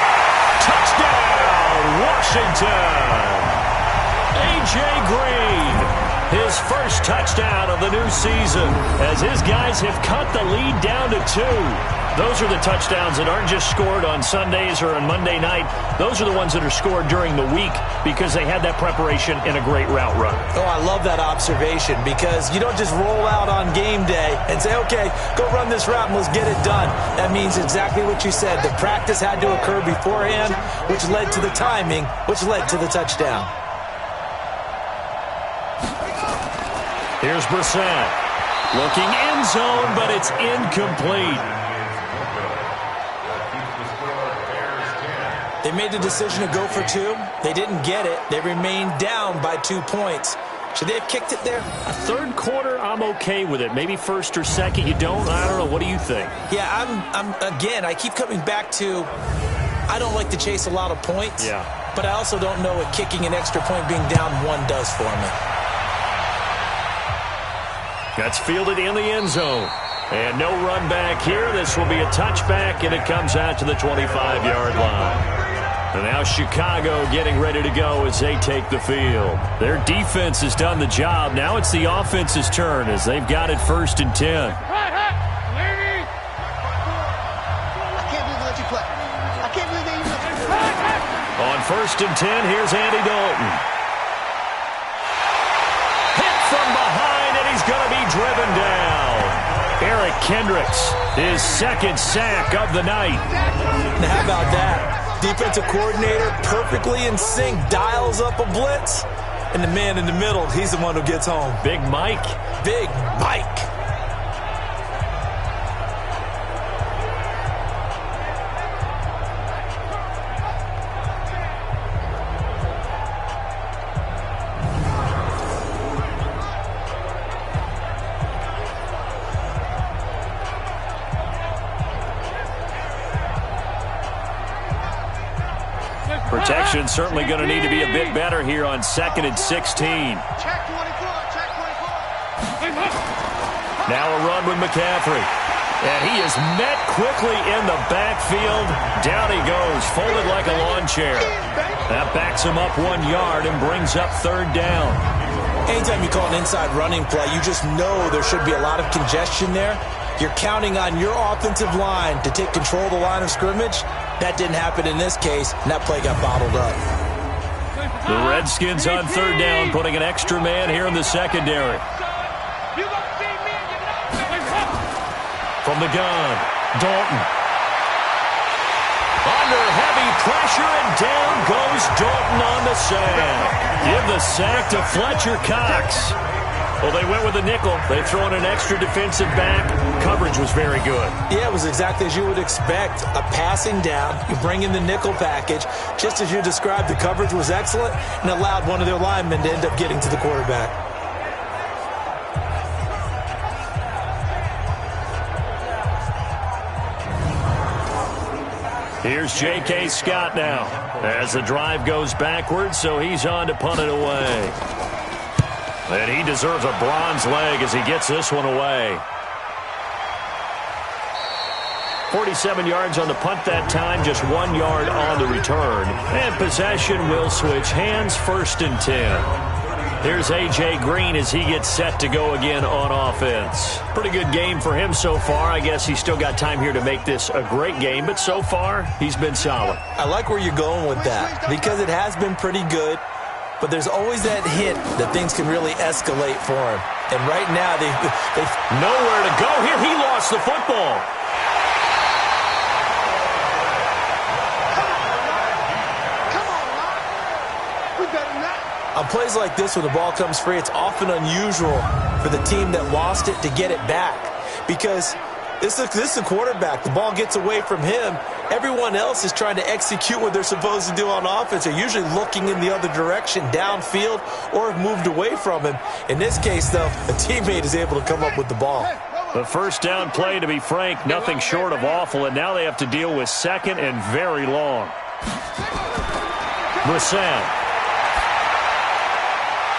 Touchdown, Washington. A.J. Green. His first touchdown of the new season as his guys have cut the lead down to 2. Those are the touchdowns that aren't just scored on Sundays or on Monday night. Those are the ones that are scored during the week because they had that preparation and a great route run. Oh, I love that observation because you don't just roll out on game day and say, okay, go run this route and let's get it done. That means exactly what you said. The practice had to occur beforehand, which led to the timing, which led to the touchdown. Here's Brissett. Looking end zone, but it's incomplete. They made the decision to go for 2. They didn't get it. They remained down by 2 points. Should they have kicked it there? A third quarter, I'm okay with it. Maybe first or second, you don't. I don't know. What do you think? Yeah, again, I keep coming back to I don't like to chase a lot of points. Yeah. But I also don't know what kicking an extra point being down 1 does for me. That's fielded in the end zone. And no run back here. This will be a touchback, and it comes out to the 25-yard line. And now Chicago getting ready to go as they take the field. Their defense has done the job. Now it's the offense's turn as they've got it first and 10. On first and 10, here's Andy Dalton. Hit from behind, and he's going to be driven down. Eric Kendricks, his second sack of the night. Now, how about that? Defensive coordinator perfectly in sync, dials up a blitz, and the man in the middle, he's the one who gets home. Big Mike. Big Mike. Protection certainly going to need to be a bit better here on 2nd and 16. Check 24, check 24. Now a run with McCaffrey. And he is met quickly in the backfield. Down he goes, folded like a lawn chair. That backs him up 1 yard and brings up 3rd down. Anytime you call an inside running play, you just know there should be a lot of congestion there. You're counting on your offensive line to take control of the line of scrimmage. That didn't happen in this case, and that play got bottled up. The Redskins on third down, putting an extra man here in the secondary. From the gun, Dalton. Under heavy pressure, and down goes Dalton on the sack. Give the sack to Fletcher Cox. Well, they went with a nickel. They throw in an extra defensive back. Coverage was very good. Yeah, it was exactly as you would expect. A passing down. You bring in the nickel package. Just as you described, the coverage was excellent and allowed one of their linemen to end up getting to the quarterback. Here's J.K. Scott now as the drive goes backwards, so he's on to punt it away. And he deserves a bronze leg as he gets this one away. 47 yards on the punt that time, just 1 yard on the return. And possession will switch hands, 1st and 10. Here's A.J. Green as he gets set to go again on offense. Pretty good game for him so far. I guess he's still got time here to make this a great game, but so far he's been solid. I like where you're going with that because it has been pretty good. But there's always that hint that things can really escalate for him. And right now, they nowhere to go here. He lost the football. Come on, Rock. We better not. On plays like this, when the ball comes free, it's often unusual for the team that lost it to get it back. Because this is a quarterback. The ball gets away from him. Everyone else is trying to execute what they're supposed to do on offense. They're usually looking in the other direction, downfield, or have moved away from him. In this case, though, a teammate is able to come up with the ball. The first down play, to be frank, nothing short of awful, and now they have to deal with 2nd and very long. Brissett.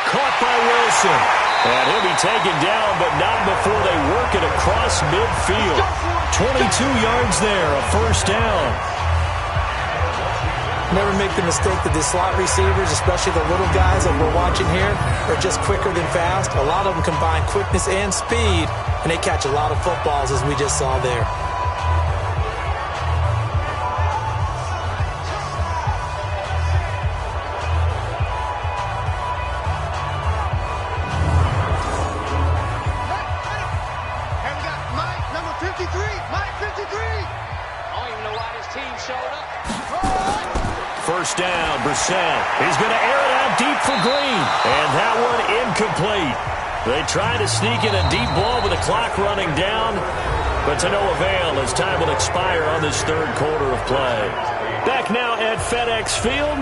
Caught by Wilson. And he'll be taken down, but not before they work it across midfield. 22 yards there, a 1st down. Never make the mistake that the slot receivers, especially the little guys that we're watching here, are just quicker than fast. A lot of them combine quickness and speed, and they catch a lot of footballs, as we just saw there. First down, Brissett. He's going to air it out deep for Green. And that one incomplete. They try to sneak in a deep ball with the clock running down, but to no avail as time will expire on this 3rd quarter of play. Back now at FedEx Field.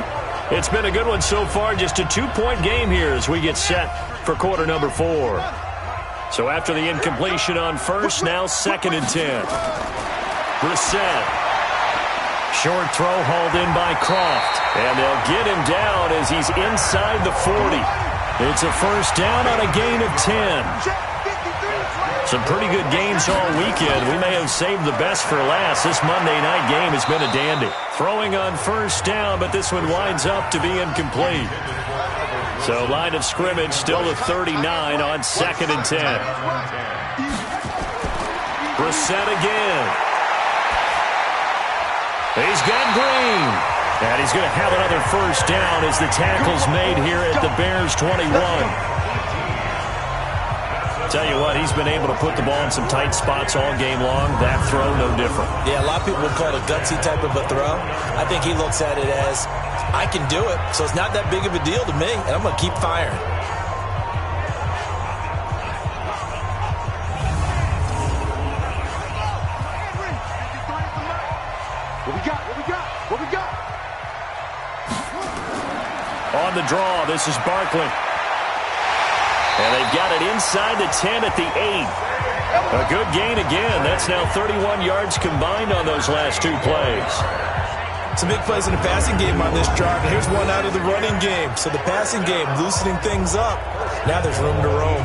It's been a good one so far, just a 2-point game here as we get set for quarter number 4. So after the incompletion on first, now 2nd and 10. Brissett. Short throw hauled in by Croft. And they'll get him down as he's inside the 40. It's a 1st down on a gain of 10. Some pretty good games all weekend. We may have saved the best for last. This Monday night game has been a dandy. Throwing on 1st down, but this one winds up to be incomplete. So line of scrimmage still the 39 on 2nd and 10. Brissett again. He's got Green. And he's going to have another 1st down as the tackle's made here at the Bears 21. Tell you what, he's been able to put the ball in some tight spots all game long. That throw, no different. Yeah, a lot of people would call it a gutsy type of a throw. I think he looks at it as, I can do it, so it's not that big of a deal to me, and I'm going to keep firing. What we got? On the draw, this is Barkley. And they've got it inside the 10 at the 8. A good gain again. That's now 31 yards combined on those last 2 plays. Some big plays in the passing game on this drive. And here's one out of the running game. So the passing game loosening things up. Now there's room to roam.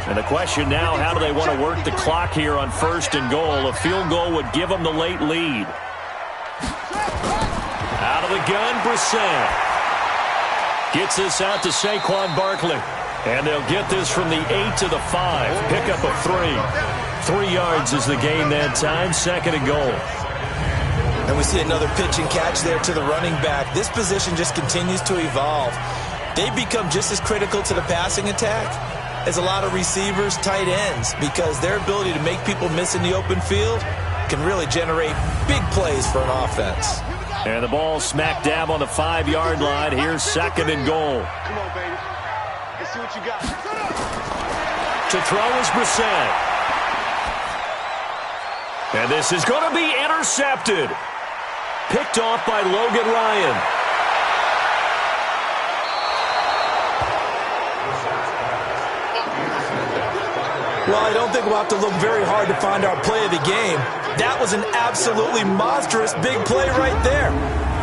And the question now, how do they want to work the clock here on 1st and goal? A field goal would give them the late lead. Out of the gun, Brissett. Gets this out to Saquon Barkley. And they'll get this from the 8 to the 5. Pickup of 3. 3 yards is the gain that time. 2nd and goal. And we see another pitch and catch there to the running back. This position just continues to evolve. They become just as critical to the passing attack as a lot of receivers, tight ends, because their ability to make people miss in the open field can really generate big plays for an offense. And the ball smack dab on the 5-yard line. Here's 2nd and goal. Come on, baby. Let's see what you got. To throw is Brissett. And this is going to be intercepted. Picked off by Logan Ryan. Well, I don't think we'll have to look very hard to find our play of the game. That was an absolutely monstrous big play right there.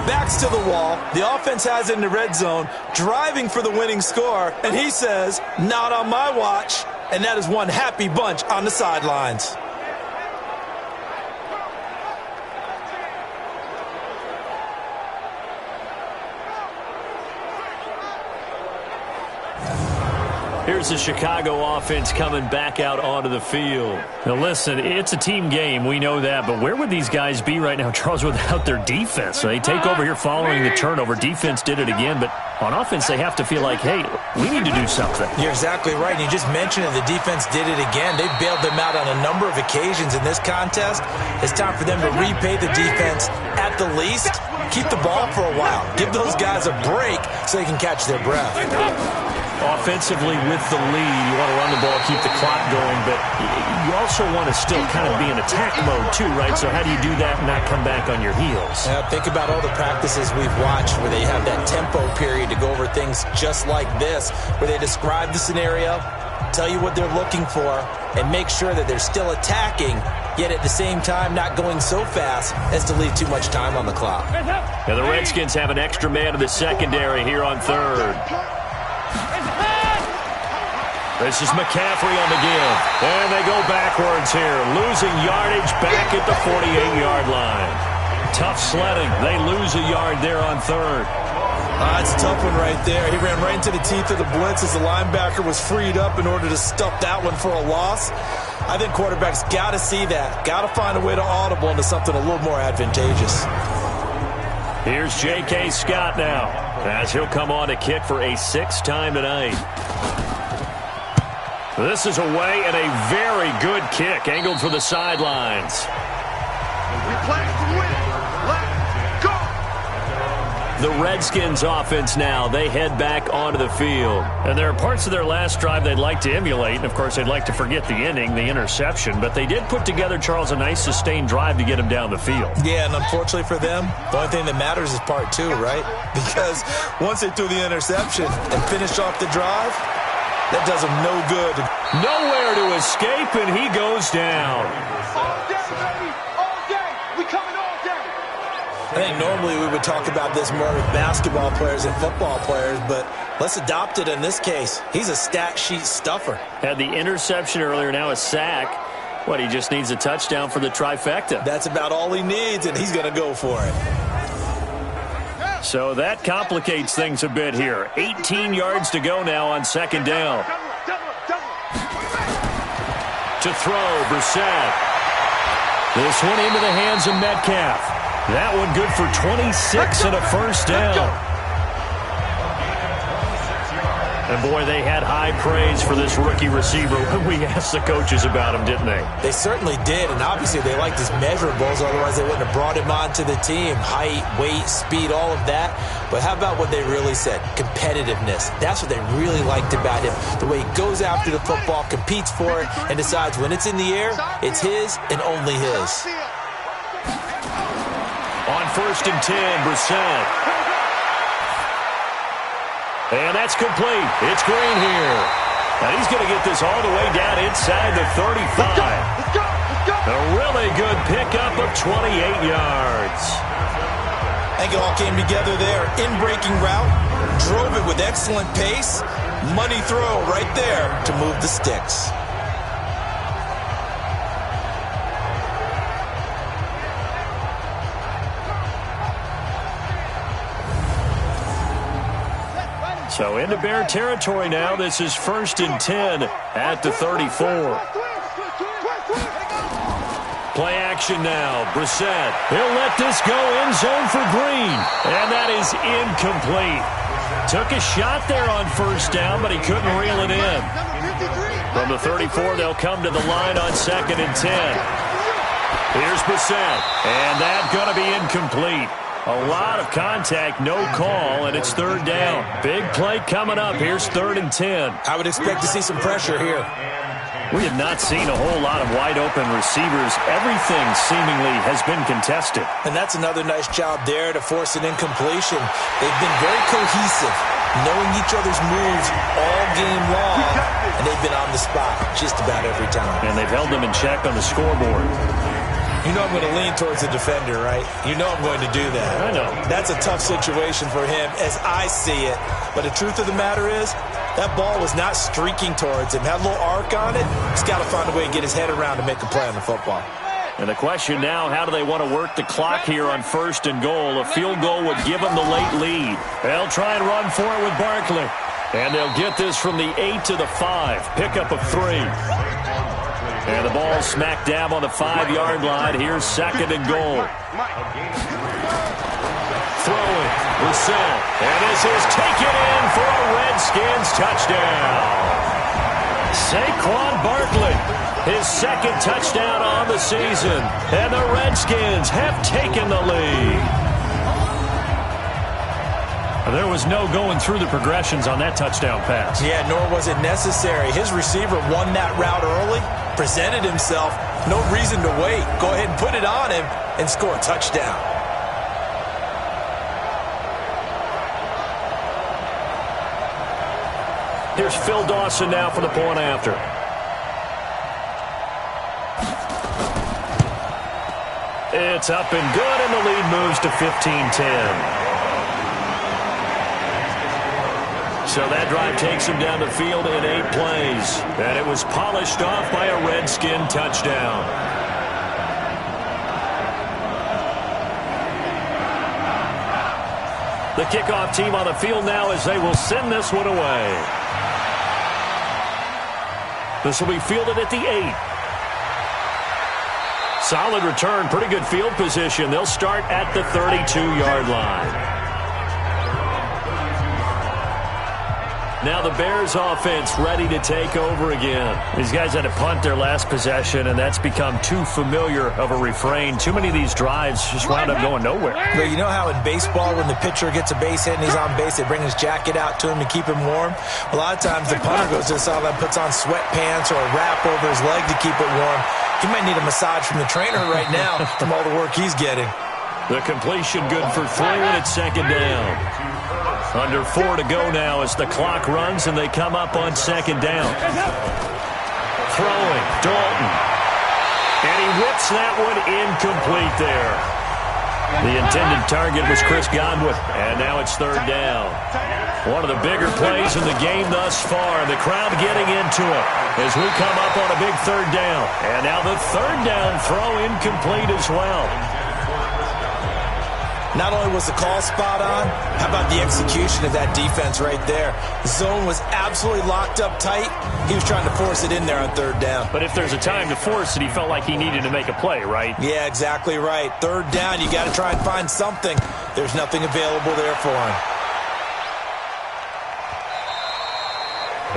Backs to the wall. The offense has it in the red zone, driving for the winning score, and he says, not on my watch. And that is one happy bunch on the sidelines. Here's the Chicago offense coming back out onto the field. Now listen, it's a team game, we know that, but where would these guys be right now, Charles, without their defense? So they take over here following the turnover. Defense did it again, but on offense they have to feel like, hey, we need to do something. You're exactly right. You just mentioned it. The defense did it again. They bailed them out on a number of occasions in this contest. It's time for them to repay the defense at the least. Keep the ball for a while. Give those guys a break so they can catch their breath. Offensively with the lead, you want to run the ball, keep the clock going, but you also want to still kind of be in attack mode too, right? So how do you do that and not come back on your heels? Think about all the practices we've watched where they have that tempo period to go over things just like this, where they describe the scenario, tell you what they're looking for, and make sure that they're still attacking, yet at the same time not going so fast as to leave too much time on the clock. Now the Redskins have an extra man in the secondary here on 3rd. This is McCaffrey on the give. And they go backwards here. Losing yardage back at the 48-yard line. Tough sledding. They lose a yard there on 3rd. That's a tough one right there. He ran right into the teeth of the blitz as the linebacker was freed up in order to stuff that one for a loss. I think quarterbacks got to see that. Got to find a way to audible into something a little more advantageous. Here's J.K. Scott now, as he'll come on to kick for a 6th time tonight. This is away and a very good kick, angled for the sidelines. We play to win. Let's go. The Redskins offense now, they head back onto the field. And there are parts of their last drive they'd like to emulate, and of course they'd like to forget the inning, the interception, but they did put together, Charles, a nice sustained drive to get him down the field. Yeah, and unfortunately for them, the only thing that matters is part 2, right? Because once they threw the interception and finished off the drive, that does them no good. Nowhere to escape, and he goes down. All day, baby. All day. We coming all day. I think normally we would talk about this more with basketball players and football players, but let's adopt it in this case. He's a stat sheet stuffer. Had the interception earlier, now a sack. What, he just needs a touchdown for the trifecta. That's about all he needs, and he's going to go for it. So that complicates things a bit here. 18 yards to go now on 2nd down. To throw, Brissett. This one into the hands of Metcalf. That one good for 26 and a 1st down. And boy, they had high praise for this rookie receiver when we asked the coaches about him, didn't they? They certainly did, and obviously they liked his measurables, otherwise they wouldn't have brought him onto the team. Height, weight, speed, all of that. But how about what they really said? Competitiveness. That's what they really liked about him. The way he goes after the football, competes for it, and decides when it's in the air, it's his and only his. On 1st and 10, Brissett. And that's complete. It's Green here. And he's going to get this all the way down inside the 35. Let's go. A really good pickup of 28 yards. I think it all came together there. In-breaking route, drove it with excellent pace. Money throw right there to move the sticks. So into Bear territory now. This is 1st and 10 at the 34. Play action now. Brissett. He'll let this go in zone for Green. And that is incomplete. Took a shot there on 1st down, but he couldn't reel it in. From the 34, they'll come to the line on 2nd and 10. Here's Brissett. And that's going to be incomplete. A lot of contact, no call, and it's 3rd down. Big play coming up. Here's 3rd and 10. I would expect to see some pressure here. We have not seen a whole lot of wide-open receivers. Everything seemingly has been contested. And that's another nice job there to force an incompletion. They've been very cohesive, knowing each other's moves all game long, and they've been on the spot just about every time. And they've held them in check on the scoreboard. You know I'm going to lean towards the defender, right? You know I'm going to do that. I know. That's a tough situation for him as I see it. But the truth of the matter is, that ball was not streaking towards him. Had a little arc on it. He's got to find a way to get his head around to make a play on the football. And the question now, how do they want to work the clock here on 1st and goal? A field goal would give them the late lead. They'll try and run for it with Barkley. And they'll get this from the 8 to the 5. Pickup of 3. And the ball smack dab on the 5-yard line. Here's 2nd and goal. Throwing. Brissett. And this is taken in for a Redskins touchdown. Saquon Barkley, his 2nd touchdown on the season. And the Redskins have taken the lead. There was no going through the progressions on that touchdown pass. Yeah, nor was it necessary. His receiver won that route early, presented himself. No reason to wait. Go ahead and put it on him and score a touchdown. Here's Phil Dawson now for the point after. It's up and good, and the lead moves to 15-10. So that drive takes him down the field in 8 plays. And it was polished off by a Redskin touchdown. The kickoff team on the field now as they will send this one away. This will be fielded at the 8. Solid return, pretty good field position. They'll start at the 32-yard line. Now the Bears offense ready to take over again. These guys had to punt their last possession, and that's become too familiar of a refrain. Too many of these drives just wound up going nowhere. But you know how in baseball when the pitcher gets a base hit and he's on base, they bring his jacket out to him to keep him warm? A lot of times the punter goes to the sideline, puts on sweatpants or a wrap over his leg to keep it warm. He might need a massage from the trainer right now from all the work he's getting. The completion good for 3, and it's 2nd down. Under 4 to go now as the clock runs and they come up on 2nd down. Throwing, Dalton. And he whips that one incomplete there. The intended target was Chris Godwin, and now it's 3rd down. One of the bigger plays in the game thus far, and the crowd getting into it as we come up on a big 3rd down. And now the 3rd down throw incomplete as well. Not only was the call spot on, how about the execution of that defense right there? The zone was absolutely locked up tight. He was trying to force it in there on 3rd down. But if there's a time to force it, he felt like he needed to make a play, right? Yeah, exactly right. 3rd down, you got to try and find something. There's nothing available there for him.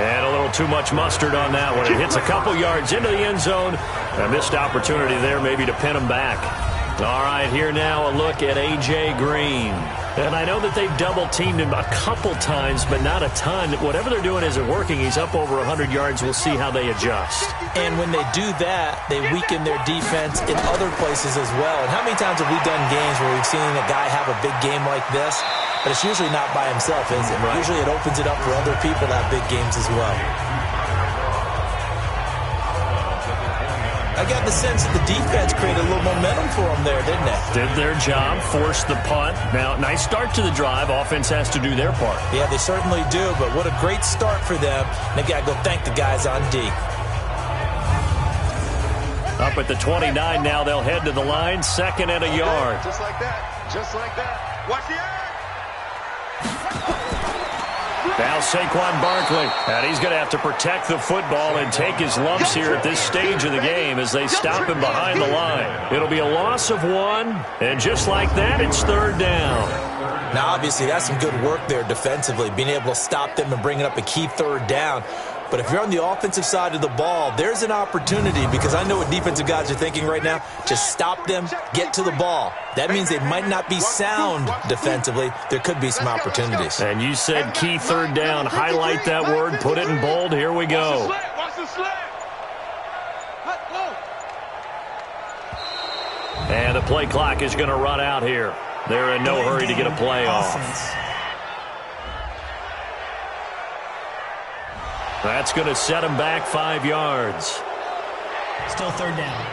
And a little too much mustard on that one. It hits a couple yards into the end zone. A missed opportunity there maybe to pin him back. All right, here now a look at A.J. Green. And I know that they've double-teamed him a couple times, but not a ton. Whatever they're doing isn't working. He's up over 100 yards. We'll see how they adjust. And when they do that, they weaken their defense in other places as well. And how many times have we done games where we've seen a guy have a big game like this? But it's usually not by himself, is it? Right. Usually it opens it up for other people to have big games as well. I got the sense that the defense created a little momentum for them there, didn't they? Did their job, forced the punt. Now, nice start to the drive. Offense has to do their part. Yeah, they certainly do, but what a great start for them. They got to go thank the guys on D. Up at the 29 now, they'll head to the line, 2nd and a yard. Just like that. Just like that. Watch the eye. Now Saquon Barkley, and he's going to have to protect the football and take his lumps here at this stage of the game as they stop him behind the line. It'll be a loss of 1, and just like that, it's 3rd down. Now, obviously, that's some good work there defensively, being able to stop them and bringing up a key 3rd down. But if you're on the offensive side of the ball, there's an opportunity, because I know what defensive guys are thinking right now. Just stop them, get to the ball. That means they might not be sound defensively. There could be some opportunities. And you said key 3rd down. Highlight that word, put it in bold. Here we go. And the play clock is going to run out here. They're in no hurry to get a play off. That's going to set him back 5 yards. Still 3rd down.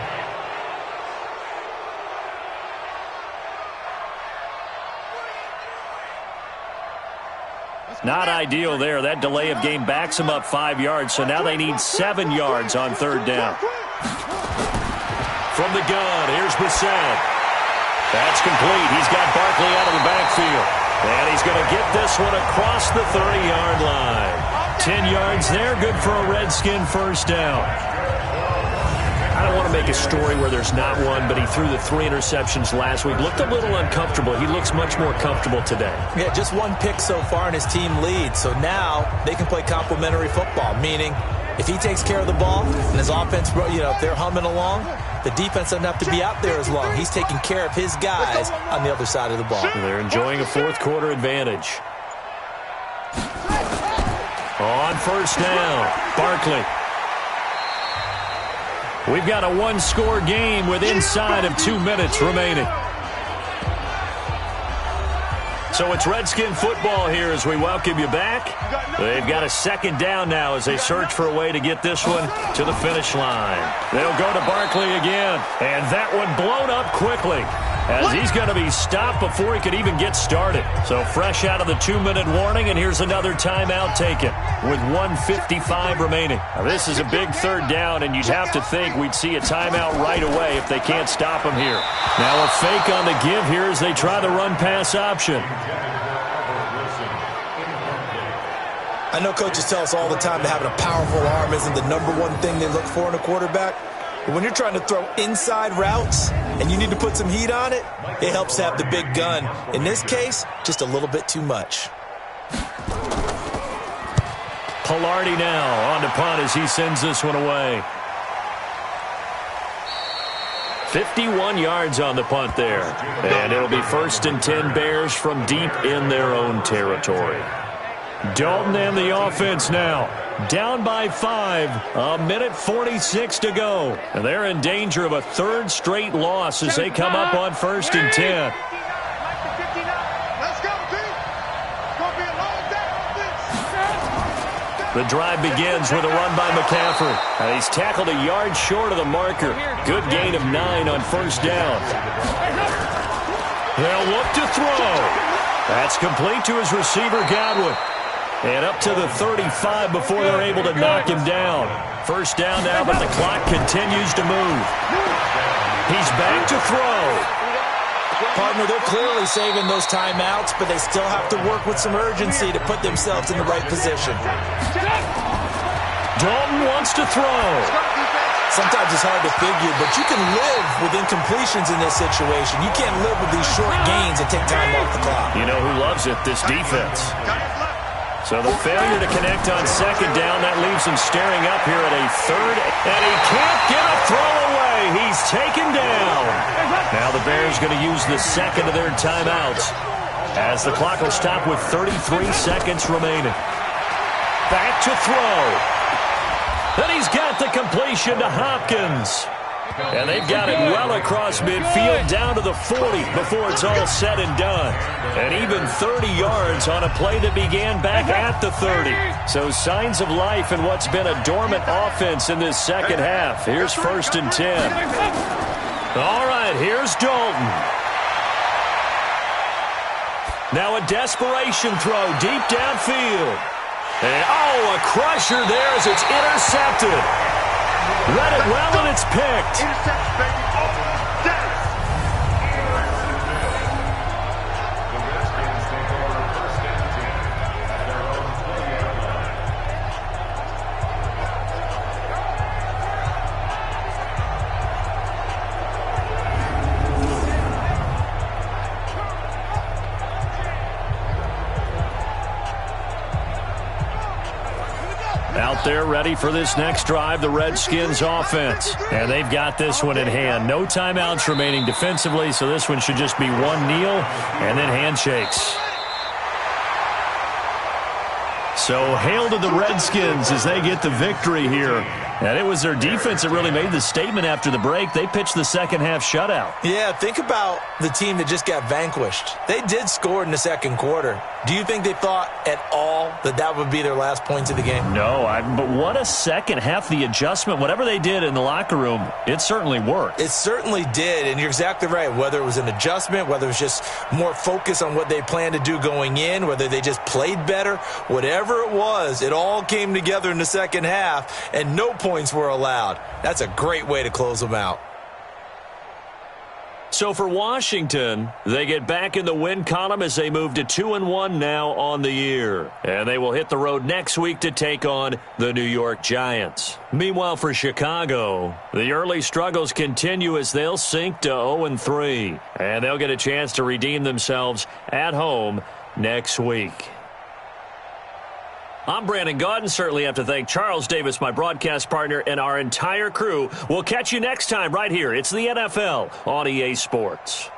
Not ideal there. That delay of game backs them up 5 yards, so now they need 7 yards on 3rd down. From the gun, here's Bissett. That's complete. He's got Barkley out of the backfield. And he's going to get this one across the 30-yard line. 10 yards there, good for a Redskin first down. I don't want to make a story where there's not one, but he threw the 3 interceptions last week. Looked a little uncomfortable. He looks much more comfortable today. Yeah, just 1 pick so far and his team leads. So now they can play complementary football, meaning if he takes care of the ball and his offense, if they're humming along, the defense doesn't have to be out there as long. He's taking care of his guys on the other side of the ball. They're enjoying a 4th quarter advantage. On 1st down, Barkley. We've got a 1-score game with inside of 2 minutes remaining. So it's Redskin football here as we welcome you back. They've got a 2nd down now as they search for a way to get this one to the finish line. They'll go to Barkley again, and that one blown up quickly as he's going to be stopped before he could even get started. So fresh out of the 2-minute warning, and here's another timeout taken with 1:55 remaining. Now, this is a big 3rd down, and you'd have to think we'd see a timeout right away if they can't stop him here. Now a fake on the give here as they try the run-pass option. I know coaches tell us all the time that having a powerful arm isn't the #1 thing they look for in a quarterback. But when you're trying to throw inside routes and you need to put some heat on it, it helps to have the big gun. In this case, just a little bit too much. Pilardi now on to punt as he sends this one away. 51 yards on the punt there. And it'll be 1st and 10 Bears from deep in their own territory. Dalton and the offense now. Down by 5. 1:46 to go. And they're in danger of a 3rd straight loss as they come up on 1st and 10. The drive begins with a run by McCaffrey. And he's tackled a yard short of the marker. Good gain of 9 on 1st down. They'll look to throw. That's complete to his receiver, Godwin. And up to the 35 before they're able to knock him down. 1st down now, but the clock continues to move. He's back to throw. Partner, they're clearly saving those timeouts, but they still have to work with some urgency to put themselves in the right position. Dalton wants to throw. Sometimes it's hard to figure, but you can live with incompletions in this situation. You can't live with these short gains and take time off the clock. You know who loves it? This defense. So the failure to connect on 2nd down, that leaves him staring up here at a 3rd, and he can't get a throw away. He's taken down. Now the Bears going to use the 2nd of their timeouts as the clock will stop with 33 seconds remaining. Back to throw. Then he's got the completion to Hopkins. And they've got it well across midfield down to the 40 before it's all said and done. And even 30 yards on a play that began back at the 30. So signs of life in what's been a dormant offense in this 2nd half. Here's 1st and 10. All right, here's Dalton. Now a desperation throw deep downfield. And, a crusher there as it's intercepted. Read it well, and it's picked. Out there ready for this next drive, the Redskins offense. And they've got this one in hand. No timeouts remaining defensively, so this one should just be one kneel and then handshakes. So hail to the Redskins as they get the victory here. And it was their defense that really made the statement after the break. They pitched the second half shutout. Yeah, think about the team that just got vanquished. They did score in the second quarter. Do you think they thought at all that that would be their last points of the game? No, but what a second half. The adjustment, whatever they did in the locker room, it certainly worked. It certainly did, and you're exactly right. Whether it was an adjustment, whether it was just more focus on what they planned to do going in, whether they just played better, whatever it was, it all came together in the second half, and no points were allowed. That's a great way to close them out. So for Washington, they get back in the win column as they move to 2-1 now on the year. And they will hit the road next week to take on the New York Giants. Meanwhile, for Chicago, the early struggles continue as they'll sink to 0-3. And they'll get a chance to redeem themselves at home next week. I'm Brandon Gaudin. Certainly have to thank Charles Davis, my broadcast partner, and our entire crew. We'll catch you next time right here. It's the NFL on EA Sports.